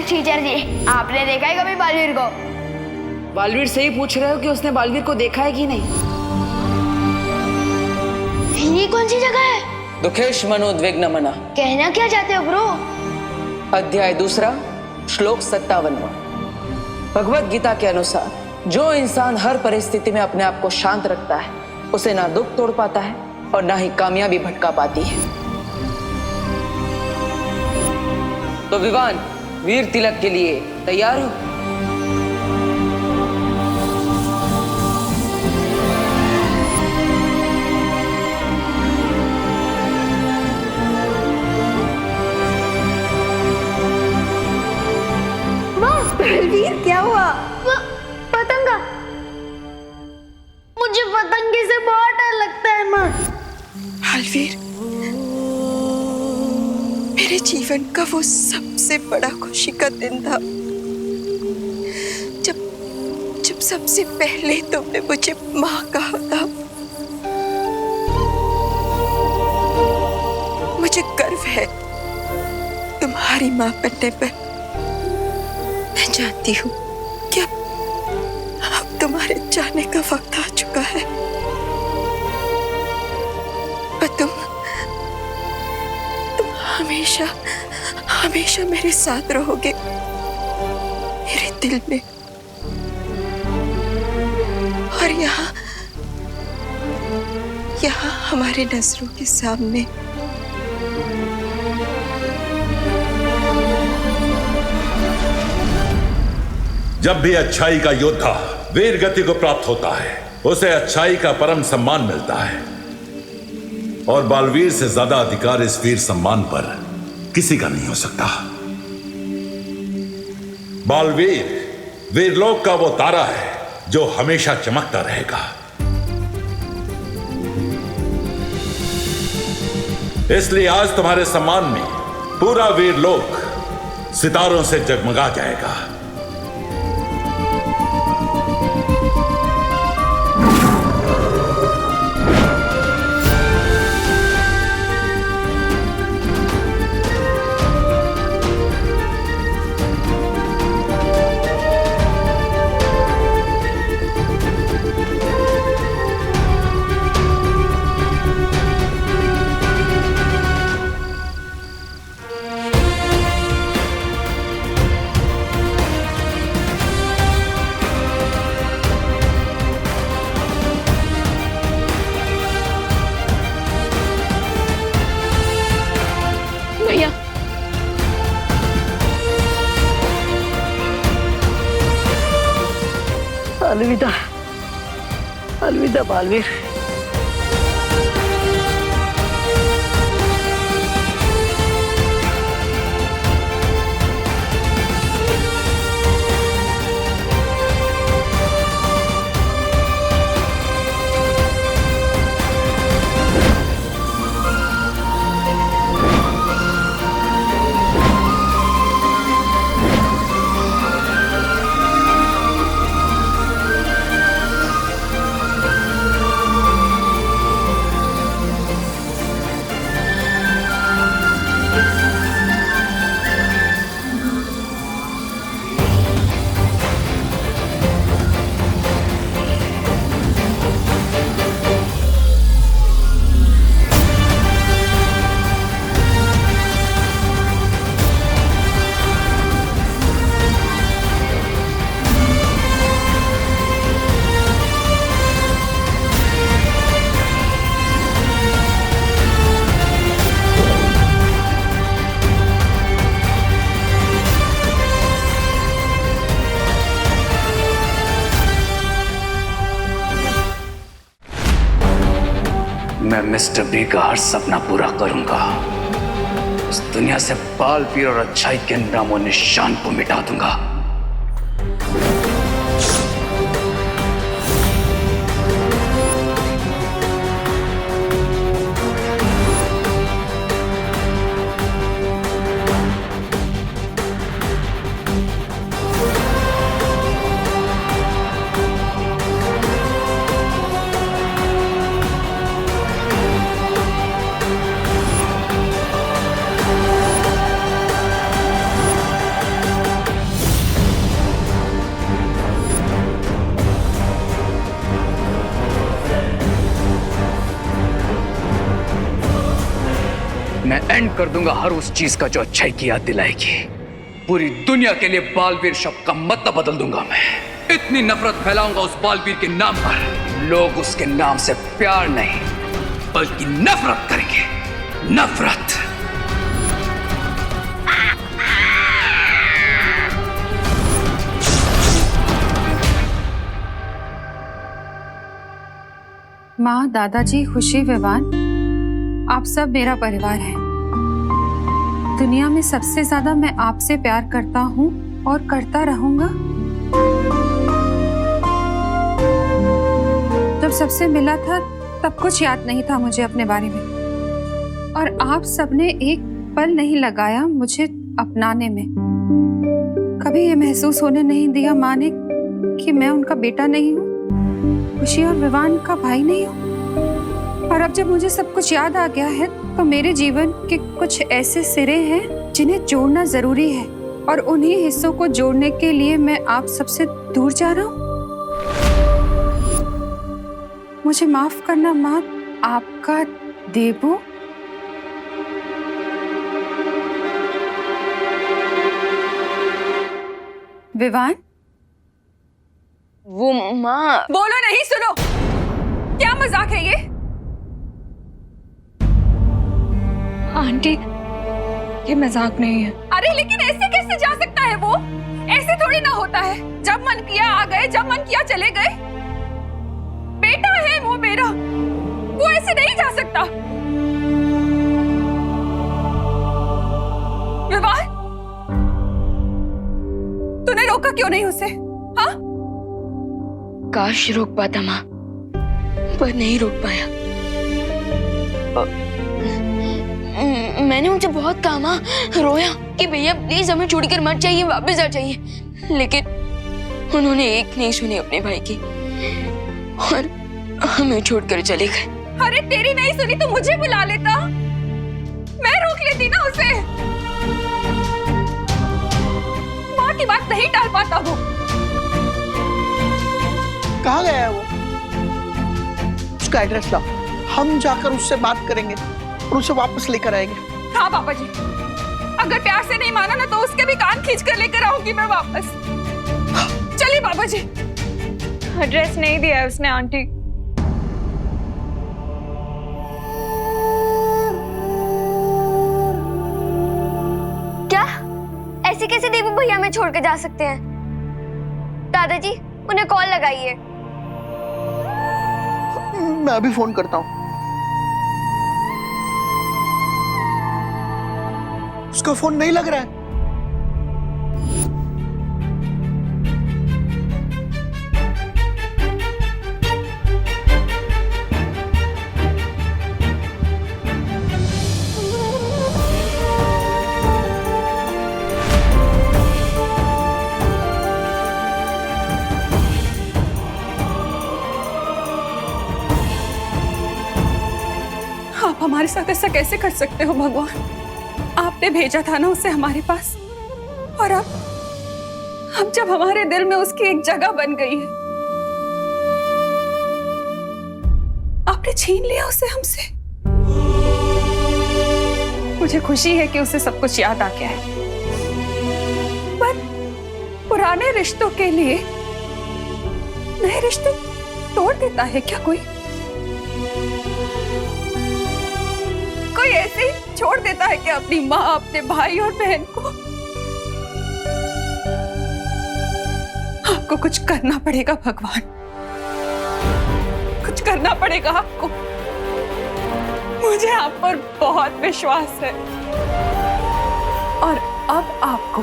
टीचर जी, आपने देखा है कभी बालवीर को? बालवीर से ही पूछ रहे हो कि उसने बालवीर को देखा है कि नहीं? ये कौन सी जगह है? दुखेश मनोद्विग्न मना। कहना क्या चाहते हो ब्रो? अध्याय 2 श्लोक 57। भगवत गीता के अनुसार जो इंसान हर परिस्थिति में अपने आप को शांत रखता है उसे ना दुख तोड़ पाता है और ना ही कामयाबी भटका पाती है। तो विवान, वीर तिलक के लिए तैयार हो? बलवीर, क्या हुआ? पतंगा। मुझे पतंगे से बहुत डर लगता है माँ। बलवीर, मेरे जीवन का वो सबसे बड़ा खुशी का दिन था जब सबसे पहले तुमने मुझे माँ कहा था। मुझे गर्व है तुम्हारी माँ बनने पर। मैं जानती हूँ कि अब तुम्हारे जाने का वक्त आ चुका है, पर तुम हमेशा हमेशा मेरे साथ रहोगे। मेरे दिल में और यहाँ हमारे नजरों के सामने। जब भी अच्छाई का योद्धा वीर गति को प्राप्त होता है, उसे अच्छाई का परम सम्मान मिलता है, और बालवीर से ज्यादा अधिकार इस वीर सम्मान पर किसी का नहीं हो सकता। बालवीर वीरलोक का वो तारा है जो हमेशा चमकता रहेगा। इसलिए आज तुम्हारे सम्मान में पूरा वीरलोक सितारों से जगमगा जाएगा। अलविदा, अलविदा बालवीर। मैं मिस्टर बी का हर सपना पूरा करूंगा। इस दुनिया से बालवीर और अच्छाई के नामो निशान को मिटा दूंगा। मैं एंड कर दूंगा हर उस चीज का जो अच्छाई की याद दिलाएगी। पूरी दुनिया के लिए बालवीर शब्द का मतलब बदल दूंगा। मैं इतनी नफरत फैलाऊंगा उस बालवीर के नाम पर, लोग उसके नाम से प्यार नहीं बल्कि नफरत करेंगे। नफरत। माँ, दादाजी, खुशी, विवान, आप सब मेरा परिवार है। दुनिया में सबसे ज्यादा मैं आपसे प्यार करता हूँ और करता रहूंगा। जब सबसे मिला था तब कुछ याद नहीं था मुझे अपने बारे में, और आप सबने एक पल नहीं लगाया मुझे अपनाने में। कभी ये महसूस होने नहीं दिया माँ ने कि मैं उनका बेटा नहीं हूँ, खुशी और विवान का भाई नहीं हूँ। और अब जब मुझे सब कुछ याद आ गया है तो मेरे जीवन के कुछ ऐसे सिरे हैं जिन्हें जोड़ना जरूरी है, और उन्हीं हिस्सों को जोड़ने के लिए मैं आप सबसे दूर जा रहा हूँ। मुझे माफ करना माँ, आपका देबू। विवान, वो माँ। बोलो नहीं, सुनो। क्या मजाक है ये? आंटी, ये मजाक नहीं है। अरे लेकिन ऐसे कैसे जा सकता है वो? ऐसे थोड़ी ना होता है। जब मन किया आ गए, जब मन किया चले गए। बेटा है वो मेरा, वो ऐसे नहीं जा सकता। विवाह, तूने रोका क्यों नहीं उसे? हाँ? काश रोक पाता माँ, पर नहीं रोक पाया। मैंने उनसे बहुत कहा माँ, रोया कि भैया प्लीज हमें छोड़कर मत जाइए, वापस आ जाइए, लेकिन उन्होंने एक नहीं सुनी अपने भाई की और हमें छोड़कर चले गए। अरे तेरी नहीं सुनी तो मुझे बुला लेता, मैं रोक लेती ना उसे। माँ की बात नहीं टाल पाता वो। कहाँ गया है वो? उसका एड्रेस लाओ, हम जाकर उससे बात करेंगे और उसे वापस लेकर आएंगे। हाँ पापा जी, अगर प्यार से नहीं माना ना तो उसके भी कान खींच कर लेकर आऊंगी मैं वापस। चलिए पापा जी। एड्रेस नहीं दिया है उसने आंटी। क्या ऐसे कैसे देवी भैया हमें छोड़कर जा सकते हैं? दादाजी उन्हें कॉल लगाइए। मैं अभी फोन करता हूँ। उसका फोन नहीं लग रहा है। आप हमारे साथ ऐसा कैसे कर सकते हो भगवान? आपने भेजा था ना उसे हमारे पास, और अब जब हमारे दिल में उसकी एक जगह बन गई है, आपने छीन लिया उसे हमसे। मुझे खुशी है कि उसे सब कुछ याद आ गया है, पर पुराने रिश्तों के लिए नए रिश्ते तोड़ देता है क्या कोई? कोई ऐसे ही छोड़ देता है कि अपनी माँ, अपने भाई और बहन को? आपको कुछ करना पड़ेगा भगवान, कुछ करना पड़ेगा आपको। मुझे आप पर बहुत विश्वास है और अब आपको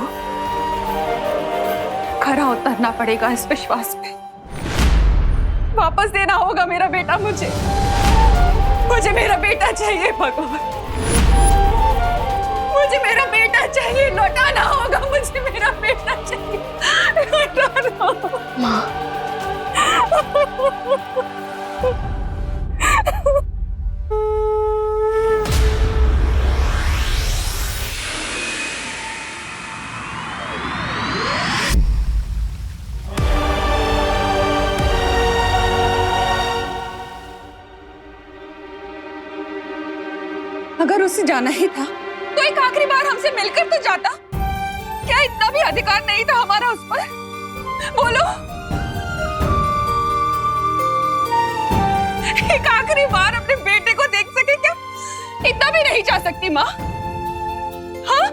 खरा उतरना पड़ेगा इस विश्वास पे। वापस देना होगा मेरा बेटा मुझे। मुझे मेरा बेटा चाहिए भगवान, मुझे मेरा बेटा चाहिए, लौटाना होगा मुझे मेरा बेटा चाहिए, लौटाना होगा। माँ अगर उसे जाना ही था तो एक आखिरी बार हमसे मिलकर तो जाता। क्या इतना भी अधिकार नहीं था हमारा उस पर? बोलो, एक आखिरी बार अपने बेटे को देख सके क्या? इतना भी नहीं जा सकती माँ? हाँ?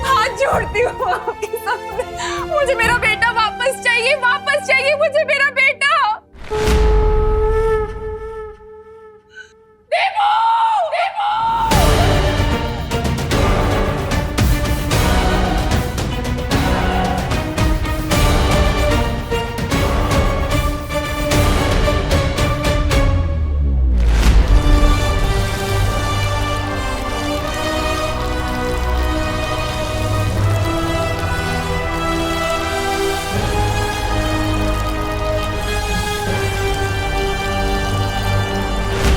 हाथ जोड़ती हूँ आपके सामने, मुझे मेरा बेटा वापस चाहिए, वापस चाहिए मुझे मेरा बेटा। देवो! देवो!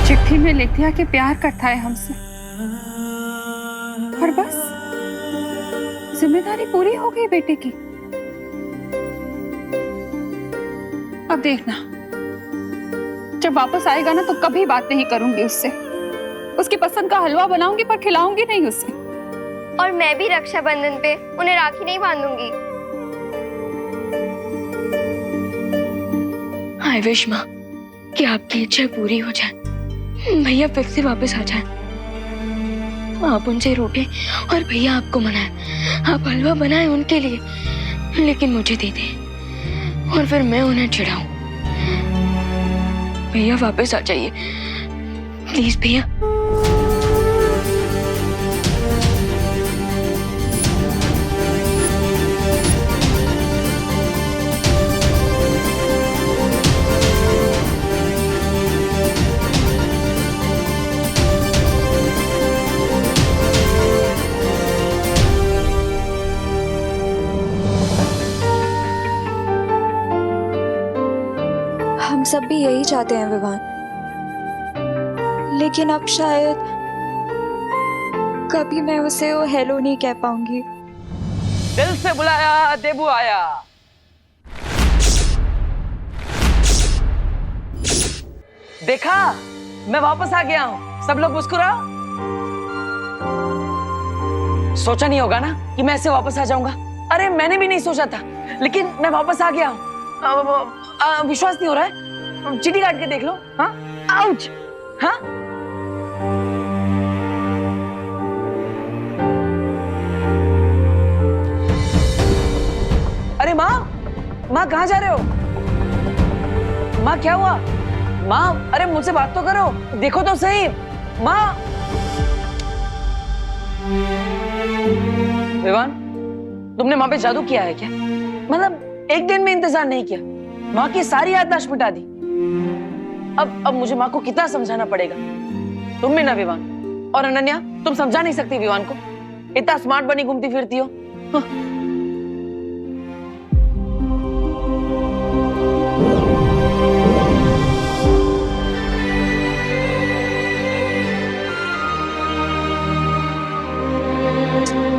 चिट्ठी में लिख दिया कि प्यार करता है हमसे, और बस जिम्मेदारी पूरी हो गई बेटे की। अब देखना जब वापस आएगा ना तो कभी बात नहीं करूंगी उससे। उसकी पसंद का हलवा बनाऊंगी पर खिलाऊंगी नहीं उसे। और मैं भी रक्षाबंधन पे उन्हें राखी नहीं बांधूंगी। आई विश माँ कि आपकी इच्छा पूरी हो जाए, भैया फिर से वापस आ जाए। आप उनसे रूठे और भैया आपको मनाए। आप हलवा बनाए उनके लिए, लेकिन मुझे दे दे और फिर मैं उन्हें चिढ़ाऊं। भैया वापस आ जाइए प्लीज भैया। हम सब भी यही चाहते हैं विवान, लेकिन अब शायद कभी मैं उसे वो हेलो नहीं कह पाऊंगी। दिल से बुलाया देबू आया। देखा, मैं वापस आ गया हूं। सब लोग मुस्कुराओ। सोचा नहीं होगा ना कि मैं ऐसे वापस आ जाऊंगा। अरे मैंने भी नहीं सोचा था, लेकिन मैं वापस आ गया हूं। विश्वास नहीं हो रहा है? चीटी काट के देख लो। हाँ, आउच। हाँ, अरे माँ, माँ कहाँ जा रहे हो? माँ क्या हुआ? माँ, अरे मुझसे बात तो करो, देखो तो सही। माँ। विवान, तुमने माँ पे जादू किया है क्या? मतलब एक दिन में इंतजार नहीं किया, माँ की सारी याददाश्त मिटा दी। अब मुझे माँ को कितना समझाना पड़ेगा? तुम भी ना विवान और अनन्या, तुम समझा नहीं सकती विवान को। इतना स्मार्ट बनी घूमती फिरती हो। हाँ।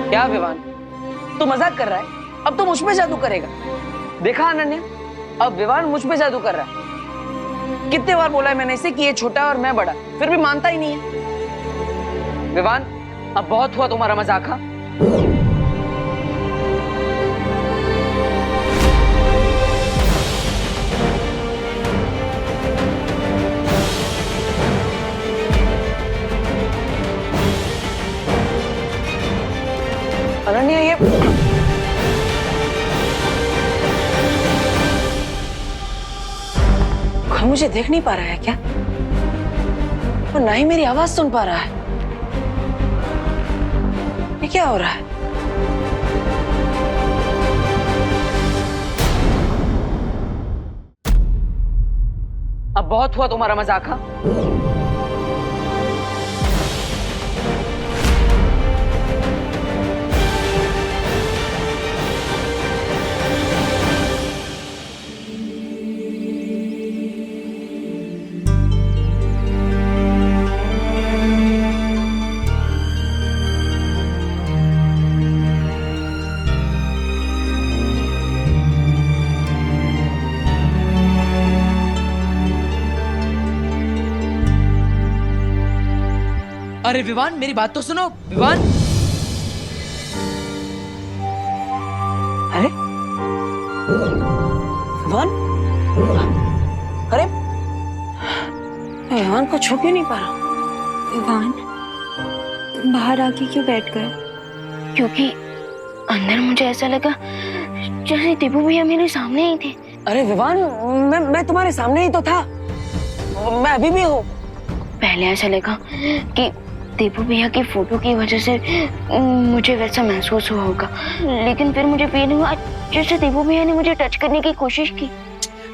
क्या विवान, तू मजाक कर रहा है? अब तो मुझ पे जादू करेगा। देखा अनन्या, अब विवान मुझ पे जादू कर रहा है। कितने बार बोला है मैंने इसे कि ये छोटा और मैं बड़ा, फिर भी मानता ही नहीं है। विवान, अब बहुत हुआ तुम्हारा मजाक। हाँ, अनन्या, ये मुझे देख नहीं पा रहा है क्या? और ना ही मेरी आवाज सुन पा रहा है। ये क्या हो रहा है? अब बहुत हुआ तुम्हारा मजाक। हाँ, अरे विवान, मेरी बात तो सुनो। विवान, अरे विवान, अरे विवान को छू क्यों नहीं पा रहा? विवान, तुम बाहर आके क्यों बैठ गए? क्योंकि अंदर मुझे ऐसा लगा जैसे देबू भैया मेरे सामने ही थे। अरे विवान, मैं तुम्हारे सामने ही तो था। मैं अभी भी हूँ। पहले ऐसा लगा कि देबू भैया की फोटो की वजह से मुझे वैसा महसूस हुआ होगा, लेकिन फिर मुझे फील हुआ जैसे देबू भैया ने मुझे टच करने की कोशिश की।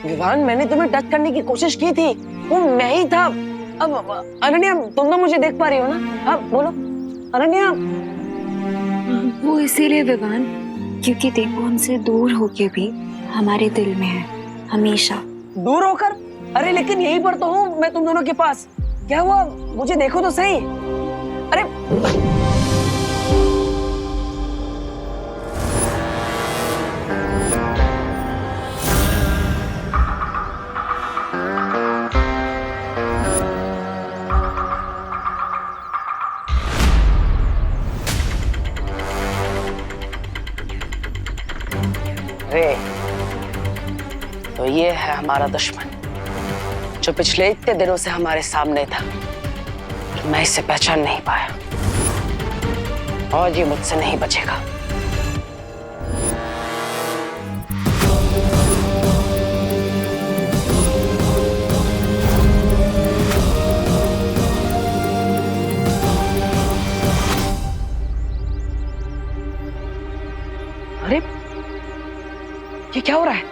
विवान, मैंने तुम्हें टच करने की कोशिश की थी, वो मैं ही था। अब अनन्या, तुम तो मुझे देख पा रही हो ना? अब बोलो अनन्या। वो इसीलिए विवान, क्योंकि देबू हमसे दूर होके भी हमारे दिल में है, हमेशा। दूर होकर? अरे लेकिन यहीं पर तो हूँ मैं तुम दोनों के पास। क्या हुआ? मुझे देखो तो सही। अरे हमारा दुश्मन, जो पिछले इतने दिनों से हमारे सामने था। मैं इसे पहचान नहीं पाया और ये मुझसे नहीं बचेगा। अरे ये क्या हो रहा है?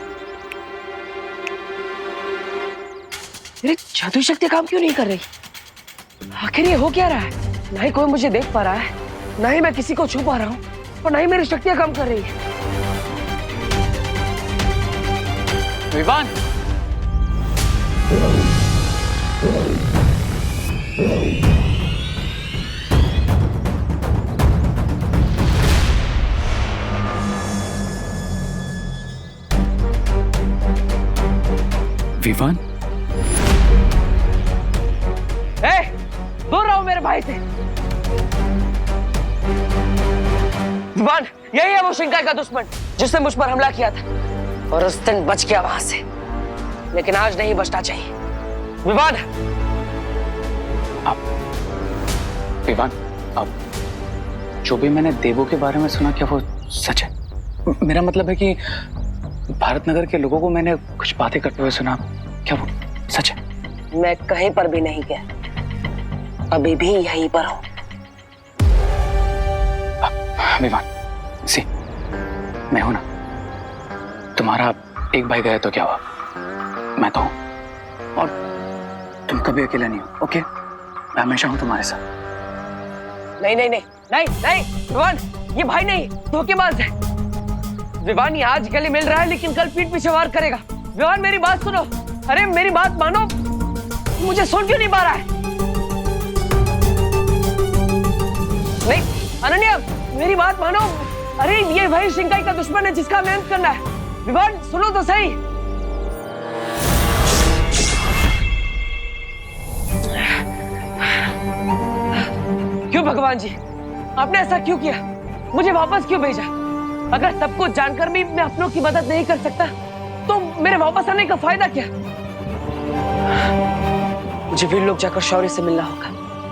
मेरी जादुई शक्ति काम क्यों नहीं कर रही? आखिर ये हो क्या रहा है? ना ही कोई मुझे देख पा रहा है, ना ही मैं किसी को छू पा रहा हूँ, और ना ही मेरी शक्तियां काम कर रही है। विवान, विवान, दूर रहो मेरे भाई से। विवान, यही है वो शिंकाई का दुश्मन जिसने मुझ पर हमला किया था, और उस दिन बच गया वहां से, लेकिन आज नहीं बचना चाहिए। विवान, अब जो भी मैंने देवों के बारे में सुना, क्या वो सच है? मेरा मतलब है कि भारत नगर के लोगों को मैंने कुछ बातें करते हुए सुना, क्या वो सच है? मैं कहीं पर भी नहीं गया, अभी भी यहीं पर हूं। विवान, सी, मैं हूं ना। तुम्हारा एक भाई गया तो क्या हुआ, मैं तो हूं, और तुम कभी अकेला नहीं हो। ओके, मैं हमेशा हूं तुम्हारे साथ। नहीं नहीं नहीं नहीं नहीं विवान, ये भाई नहीं, धोखेबाज है। विवान, ये आज गले मिल रहा है, लेकिन कल पीठ पीछे वार करेगा। विवान, मेरी बात सुनो। अरे मेरी बात मानो, मुझे सुन क्यों नहीं पा रहा है? नहीं अनन्या, मेरी बात मानो। अरे ये वही शिंकाई का दुश्मन है जिसका हमें अंत करना है। विवान, सुनो तो सही। क्यों भगवान जी, आपने ऐसा क्यों किया? मुझे वापस क्यों भेजा? अगर सब कुछ जानकर भी मैं अपनों की मदद नहीं कर सकता, तो मेरे वापस आने का फायदा क्या? मुझे वीर लोग जाकर शौर्य से मिलना होगा।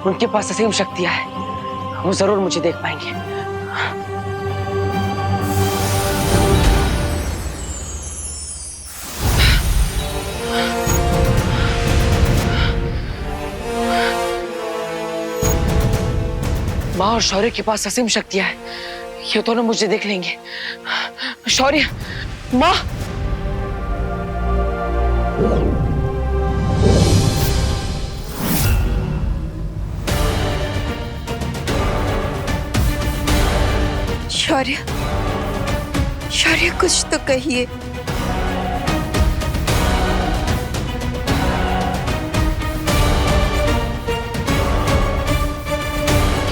उनके पास असीम शक्तियां हैं, वो जरूर मुझे देख पाएंगे। माँ और शौर्य के पास असीम शक्तियां हैं, ये दोनों मुझे देख लेंगे। शौर्य, माँ, शौर्य, शौर्य, कुछ तो कहिए।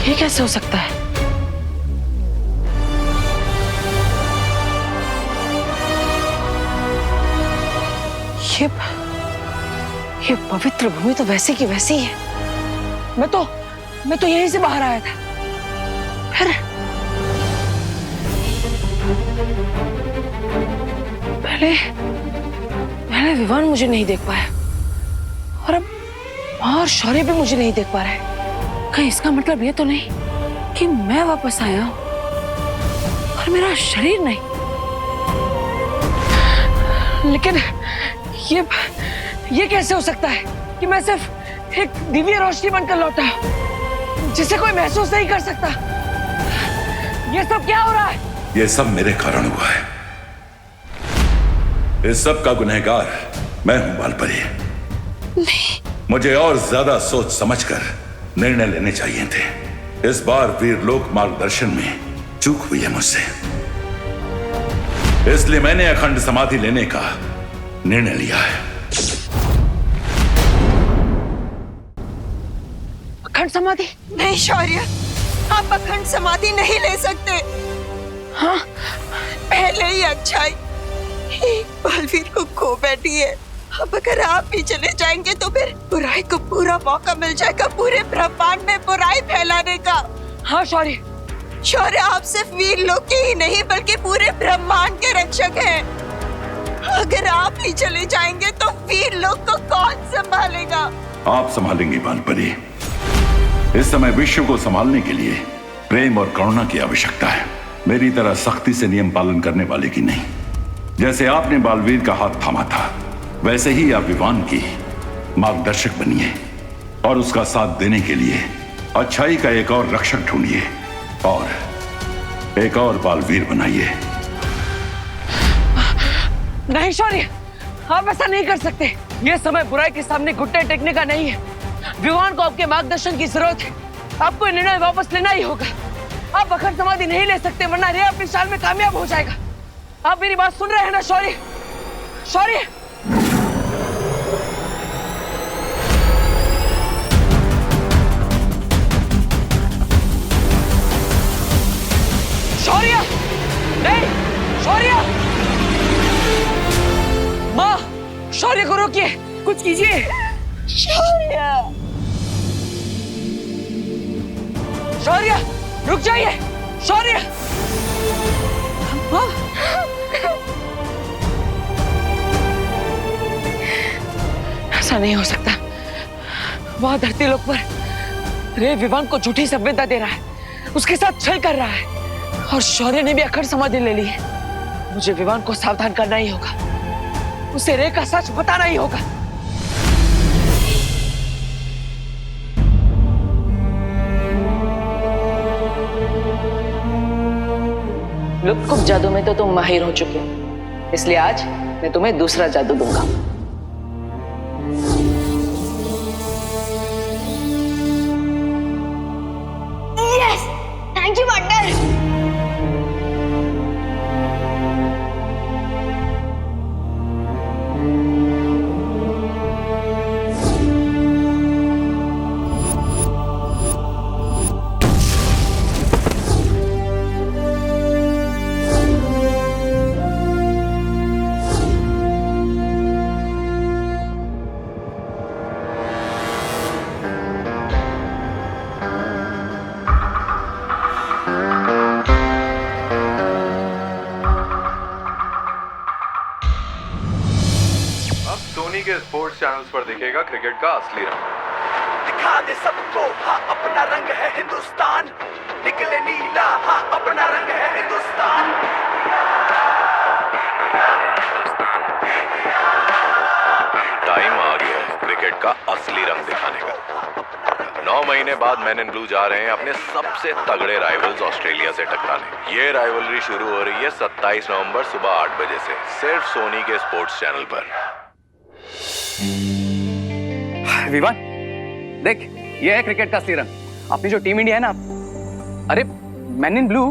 ये कैसे हो सकता है? ये पवित्र भूमि तो वैसे की वैसी ही है। मैं तो यहीं से बाहर आया था। फिर पहले विवान मुझे नहीं देख पाया, और अब और शौर्य भी मुझे नहीं देख पा रहा है। कहीं इसका मतलब ये तो नहीं कि मैं वापस आया हूं और मेरा शरीर नहीं? लेकिन ये कैसे हो सकता है कि मैं सिर्फ एक दिव्य रोशनी बनकर लौटा, जिसे कोई महसूस नहीं कर सकता? ये सब क्या हो रहा है? ये सब मेरे कारण हुआ है। इस सब का गुनहगार मैं हूं बालपरी। नहीं, मुझे और ज्यादा सोच समझकर निर्णय लेने चाहिए थे। इस बार वीरलोक मार्गदर्शन में चूक हुई है मुझसे, इसलिए मैंने अखंड समाधि लेने का निर्णय लिया है। अखंड समाधि? नहीं शौर्य, आप अखंड समाधि नहीं ले सकते। हाँ, पहले ही अच्छाई बलवीर को खो बैठी है। अब अगर आप भी चले जाएंगे तो फिर बुराई को पूरा मौका मिल जाएगा पूरे ब्रह्मांड में बुराई फैलाने का। हाँ शौर्य, शौर्य, आप सिर्फ वीर लोक के ही नहीं बल्कि पूरे ब्रह्मांड के रक्षक हैं। अगर आप ही चले जाएंगे तो वीर लोग को कौन संभालेगा? आप संभालेंगे बालपरी। इस समय विश्व को संभालने के लिए प्रेम और करुणा की आवश्यकता है, मेरी तरह सख्ती से नियम पालन करने वाले की नहीं। जैसे आपने बालवीर का हाथ थामा था, वैसे ही आप विवान की मार्गदर्शक बनिए और उसका साथ देने के लिए अच्छाई का एक और रक्षक ढूंढिए और एक और बालवीर बनाइए। नहीं शौर्य, आप ऐसा नहीं कर सकते। ये समय बुराई के सामने घुटने टेकने का नहीं है। विवान को आपके मार्गदर्शन की जरूरत है। आपको ये निर्णय वापस लेना ही होगा। आप अखंड समाधि नहीं ले सकते, वरना रे अपनी चाल में कामयाब हो जाएगा। आप मेरी बात सुन रहे हैं ना शौर्य? शौर्य, शौर्य, नहीं शौर्य, माँ, शौर्य को रोकिए, कुछ कीजिए। शौर्य, शौर्य, रुक जाइए। शौर्य, माँ, ऐसा नहीं हो सकता। वहां धरती लोक पर रे विवान को झूठी संवेदना दे रहा है, उसके साथ छल कर रहा है और शौर्य ने भी अखंड समाधि ले ली है। मुझे विवान को सावधान करना ही होगा, उसे रे का सच बताना ही होगा। लुक्कुप जादू में तो तुम माहिर हो चुके हो, इसलिए आज मैं तुम्हें दूसरा जादू दूंगा। Yes, thank you partner. Sony के स्पोर्ट्स चैनल्स पर दिखेगा क्रिकेट का असली रंग। दिखा दे सबको हाँ अपना रंग है हिंदुस्तान, निकले नीला हाँ अपना रंग है हिंदुस्तान। टाइम आ गया है क्रिकेट का असली रंग दिखाने का। 9 महीने बाद मैन इन ब्लू जा रहे हैं अपने सबसे तगड़े राइवल्स ऑस्ट्रेलिया से टकराने। ये राइवलरी शुरू हो रही है 27 नवंबर सुबह 8 बजे से, सिर्फ सोनी के स्पोर्ट्स चैनल पर। विवान, देख, ये है क्रिकेट का असली रंग। अपनी जो टीम इंडिया है ना, अरे मैन इन ब्लू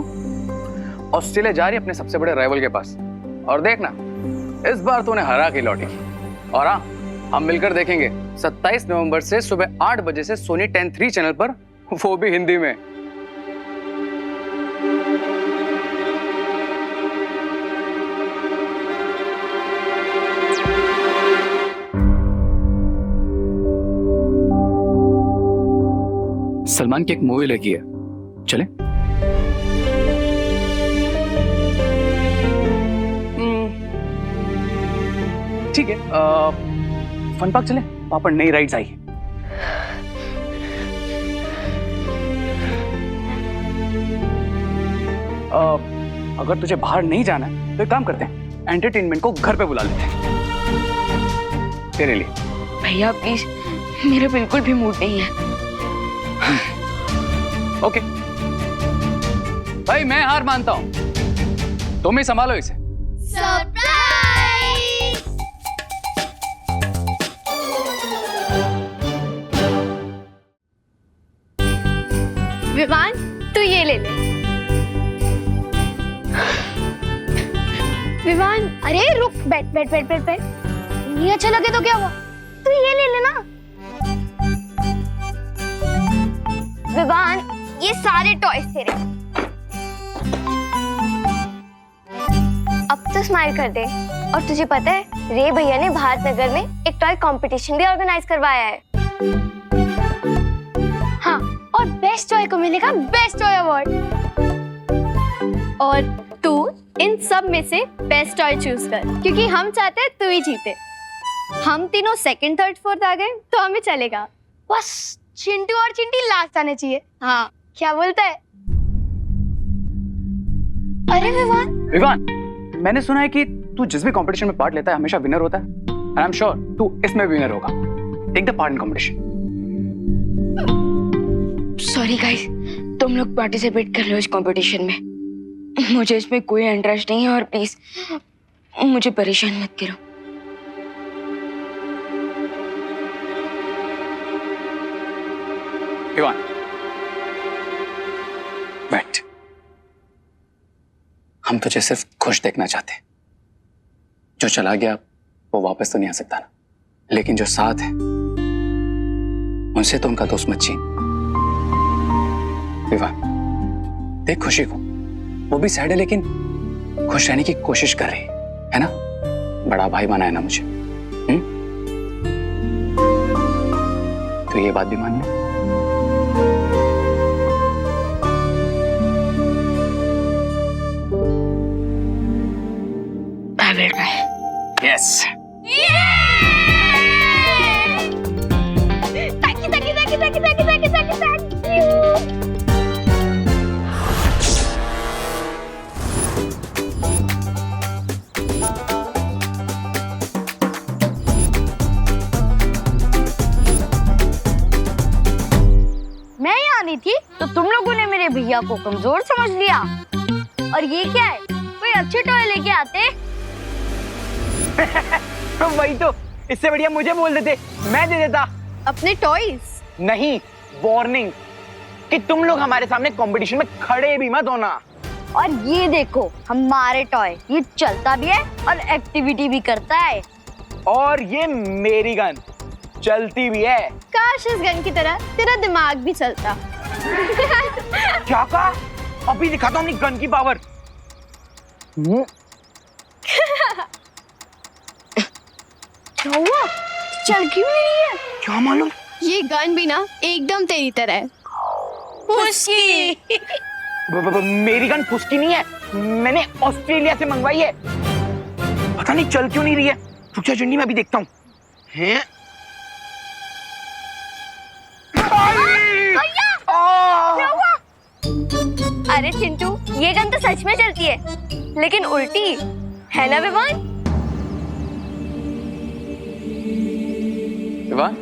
ऑस्ट्रेलिया जा रही है अपने सबसे बड़े राइवल के पास। और देखना, इस बार तूने हरा के लौटी। और हाँ, हम मिलकर देखेंगे 27 नवंबर से सुबह 8 बजे से सोनी 10-3 चैनल पर, वो भी हिंदी में। सलमान की एक मूवी लगी है, चले? ठीक है, फन पार्क चले, वहां पर नई राइड्स आई है। अगर तुझे बाहर नहीं जाना है तो एक काम करते हैं, एंटरटेनमेंट को घर पे बुला लेते हैं तेरे लिए। भैया प्लीज, मेरा बिल्कुल भी मूड नहीं है। ओके भाई, मैं हार मानता हूं, तुम ही संभालो इसे। सरप्राइज! विवान, तू ये ले ले। विवान, अरे रुक, बैठ बैठ बैठ बैठ बैठ। नहीं अच्छा लगे तो क्या हुआ, तू ये ले लेना। विवान, ये सारे टॉयज तेरे। अब तो स्माइल कर दे। और तुझे पता है, रे भैया ने भारत नगर में एक टॉय कंपटीशन भी ऑर्गेनाइज करवाया है। हाँ, और बेस्ट टॉय को मिलेगा बेस्ट टॉय अवार्ड। और तू इन सब में से बेस्ट टॉय चूज कर, क्योंकि हम चाहते हैं तू ही जीते। हम तीनों सेकंड थर्ड फोर्थ आ गए तो हमें चलेगा। बस चिंटू और चिंटी लास्ट आने चाहिए। हाँ, क्या बोलता है? अरे विवान, विवान, मैंने सुना है कि तू जिस भी कंपटीशन में पार्ट लेता है हमेशा विनर होता है। एंड आई एम श्योर तू इसमें भी विनर होगा। Take the part in competition. Sorry guys, तुम लोग पार्टिसिपेट कर लो इस कंपटीशन में। मुझे इसमें कोई इंटरेस्ट नहीं है और प्लीज मुझे परेशान मत करो। विवान, बैठ। हम तुझे सिर्फ खुश देखना चाहते हैं। जो चला गया वो वापस तो नहीं आ सकता ना, लेकिन जो साथ है उनसे तो उनका दोस्त मत छीन। विवान, देख खुशी को, वो भी सैड है लेकिन खुश रहने की कोशिश कर रही है ना? बड़ा भाई बना है ना मुझे। तो ये बात भी मान ले। Yes. Thank you. मैं यहाँ नहीं थी तो तुम लोगों ने मेरे भैया को कमजोर समझ लिया। और ये क्या है? कोई अच्छे टॉय लेके आते। वही तो, इससे बढ़िया मुझे बोल देते, मैं दे देता अपने टॉयज। नहीं, वार्निंग कि तुम लोग हमारे सामने कंपटीशन में खड़े भी मत होना। और ये देखो हमारे टॉय, ये चलता भी है और एक्टिविटी भी करता है। और ये मेरी गन चलती भी है। काश इस गन की तरह तेरा दिमाग भी चलता। क्या कहा? अभी दिखाता हूँ अपनी गन की पावर। क्या हुआ? चल क्यों नहीं है? क्या मालूम? ये गन भी ना एकदम तेरी तरह है। पुस्की। मेरी गन पुस्की नहीं है, मैंने ऑस्ट्रेलिया से मंगवाई है। पता नहीं चल क्यों नहीं रही है। रुक जा चुन्नी, मैं अभी देखता हूँ। अरे चिंटू, ये गन तो सच में चलती है, लेकिन उल्टी है ना विवान? विवान?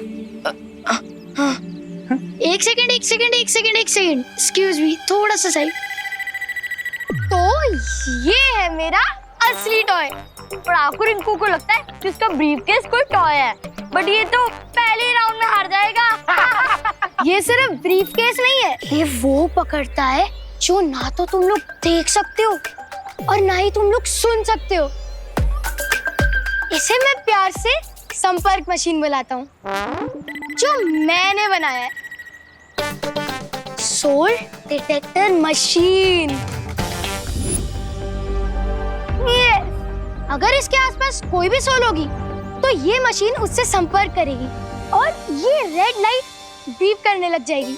एक सेकंड एक्सक्यूज मी, थोड़ा सा सही। तो ये है मेरा असली टॉय। और आपको रिंकू को लगता है कि इसका ब्रीफकेस कोई टॉय है, बट ये तो पहले राउंड में हार जाएगा। ये सिर्फ ब्रीफकेस नहीं है, ये वो पकड़ता है जो ना तो तुम लोग देख सकते हो और ना ही तुम लोग सुन सकते हो। इसे मैं प्यार से संपर्क मशीन बुलाता हूँ, जो मैंने बनाया है। Soul detector machine. अगर इसके आसपास कोई भी सोल होगी तो ये मशीन उससे संपर्क करेगी और ये रेड लाइट बीप करने लग जाएगी।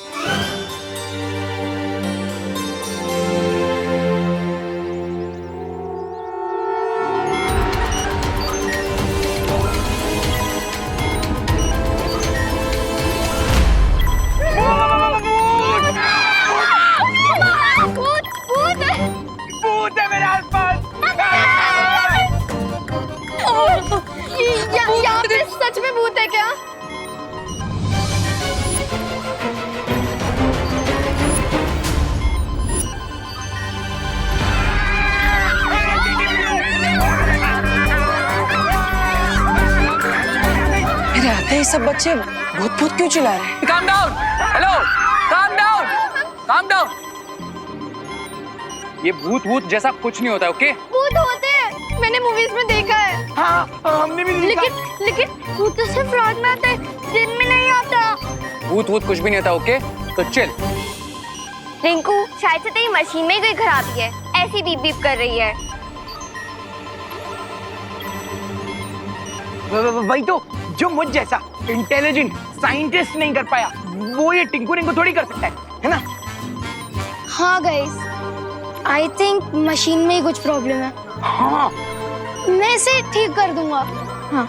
यहाँ पे सच में भूत है क्या? मेरे आते ही सब बच्चे भूत भूत क्यों चिल्ला रहे हैं? Calm down. Hello. Calm down. Calm down. ये भूत भूत जैसा कुछ नहीं होता, ओके? भूत होते हैं, मैंने मूवीज में देखा है। हाँ, हमने भी देखा। लेकिन भूत तो सिर्फ रात में आता है, दिन में नहीं आता। भूत भूत कुछ भी नहीं होता, ओके? तो चिल। रिंकू, शायद से तेरी मशीन में कोई खराबी है, ऐसी बीप बीप कर रही है। वही तो, जो मुझ जैसा इंटेलिजेंट साइंटिस्ट नहीं कर पाया, वो ये टिंकू रिंकू थोड़ी कर सकता है ना? हाँ गाइस, आई थिंक मशीन में ही कुछ प्रॉब्लम है। हाँ मैं इसे ठीक कर दूंगा। हाँ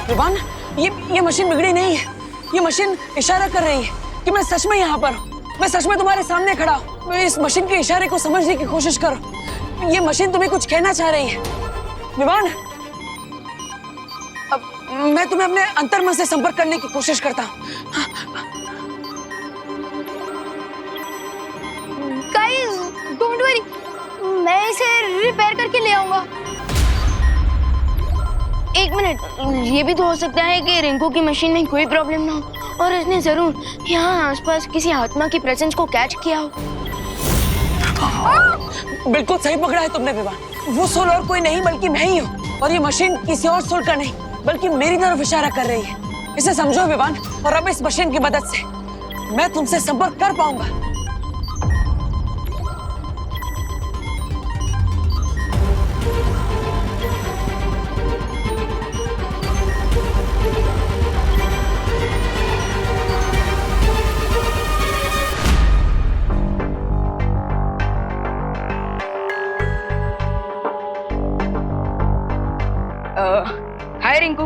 विवान, ये मशीन बिगड़ी नहीं है। ये मशीन इशारा कर रही है कि मैं सच में यहाँ पर हूँ। मैं सच में तुम्हारे सामने खड़ा हूँ। इस मशीन के इशारे को समझने की कोशिश करो। ये मशीन तुम्हें कुछ कहना चाह रही है। विवान, अब मैं तुम्हें अपने अंतर्मन से संपर्क करने की कोशिश करता हूँ। गाइस, डोंट वरी, मैं इसे रिपेयर करके ले आऊंगा। एक मिनट, ये भी तो हो सकता है कि रिंकू की मशीन में कोई प्रॉब्लम ना हो और इसने जरूर यहाँ आसपास किसी आत्मा की प्रेजेंस को कैच किया हो। बिल्कुल सही पकड़ा है तुमने विवान। वो सोल और कोई नहीं बल्कि मैं ही हूँ। और ये मशीन किसी और सोल का नहीं बल्कि मेरी तरफ इशारा कर रही है। इसे समझो विवान, और अब इस मशीन की मदद से मैं तुमसे संपर्क कर पाऊंगा। हाय रिंकू।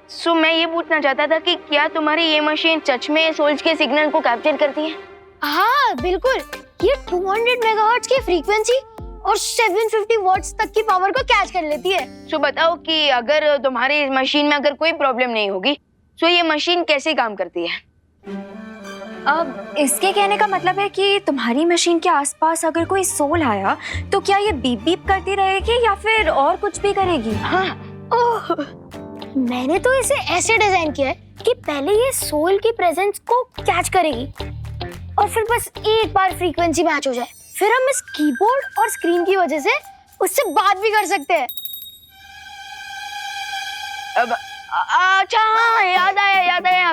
सो मैं ये पूछना चाहता था कि क्या तुम्हारी ये मशीन सच में सोल्स के सिग्नल को कैप्चर करती है? हाँ बिल्कुल, ये 200 मेगाहर्ट्ज की फ्रीक्वेंसी और 750 वॉट्स तक की पावर को कैच कर लेती है। सो बताओ कि अगर तुम्हारी मशीन में अगर कोई प्रॉब्लम नहीं होगी तो ये मशीन कैसे काम करती है? अब इसके कहने का मतलब है कि तुम्हारी मशीन के आसपास अगर कोई सोल आया तो क्या ये बीप बीप करती रहेगी या फिर और कुछ भी करेगी? हाँ, ओह, मैंने तो इसे ऐसे डिजाइन किया है कि पहले ये सोल की प्रेजेंस को कैच करेगी और फिर बस एक बार फ्रीक्वेंसी मैच हो जाए, फिर हम इस कीबोर्ड और स्क्रीन की वजह से उससे बात भी कर सकते हैं। अब अच्छा, हाँ याद आया।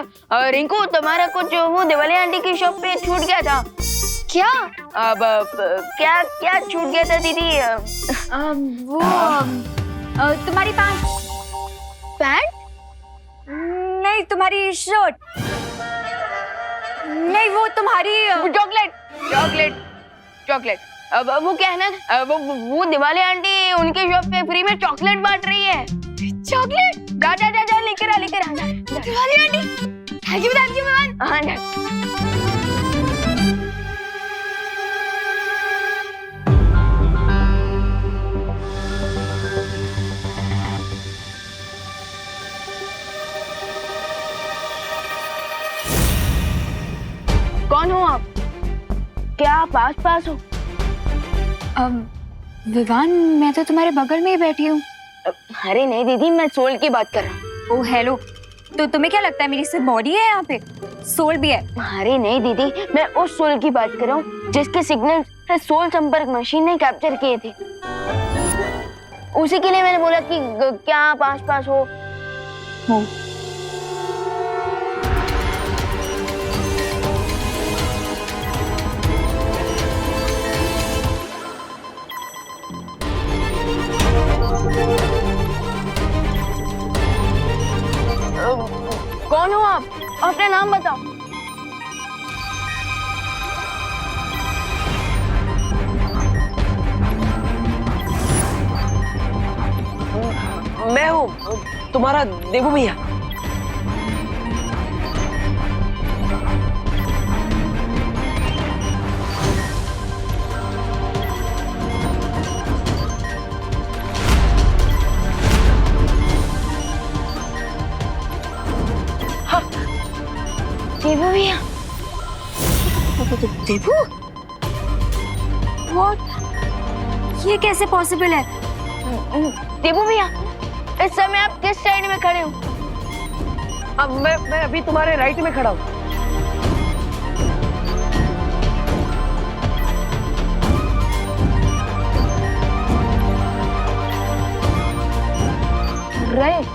रिंकू, तुम्हारा कुछ वो दिवाली आंटी की शॉप पे छूट गया था। क्या? अब क्या छूट गया था दीदी? वो तुम्हारी पैंट नहीं, तुम्हारी शर्ट नहीं, वो तुम्हारी चॉकलेट। अब वो क्या है ना, वो दिवाली आंटी उनके शॉप पे फ्री में चॉकलेट बांट रही है। चॉकलेट? जा लेकर आ Diwali aunty, thank you ma'am. हाँ, कौन हो आप? क्या आप आस-पास हो? विवान, मैं तो तुम्हारे बगल में ही बैठी हूँ। अरे नहीं दीदी, मैं सोल की बात कर रहा हूँ। ओह हेलो, तो तुम्हें क्या लगता है मेरी सिर्फ बॉडी है यहाँ पे? सोल भी है? अरे नहीं दीदी, मैं उस सोल की बात कर रहा हूँ जिसके सिग्नल सोल संपर्क मशीन ने कैप्चर किए थे। उसी के लिए मैंने बोला कि क्या आप आस-पास हो? कौन हो आप? अपना नाम बताओ। मैं हूँ तुम्हारा देवू भैया। देवू भैया? देवू? What? ये कैसे पॉसिबल है? देवू भैया, इस समय आप किस साइड में खड़े हो? अब मैं अभी तुम्हारे राइट में खड़ा हूँ। रहा है?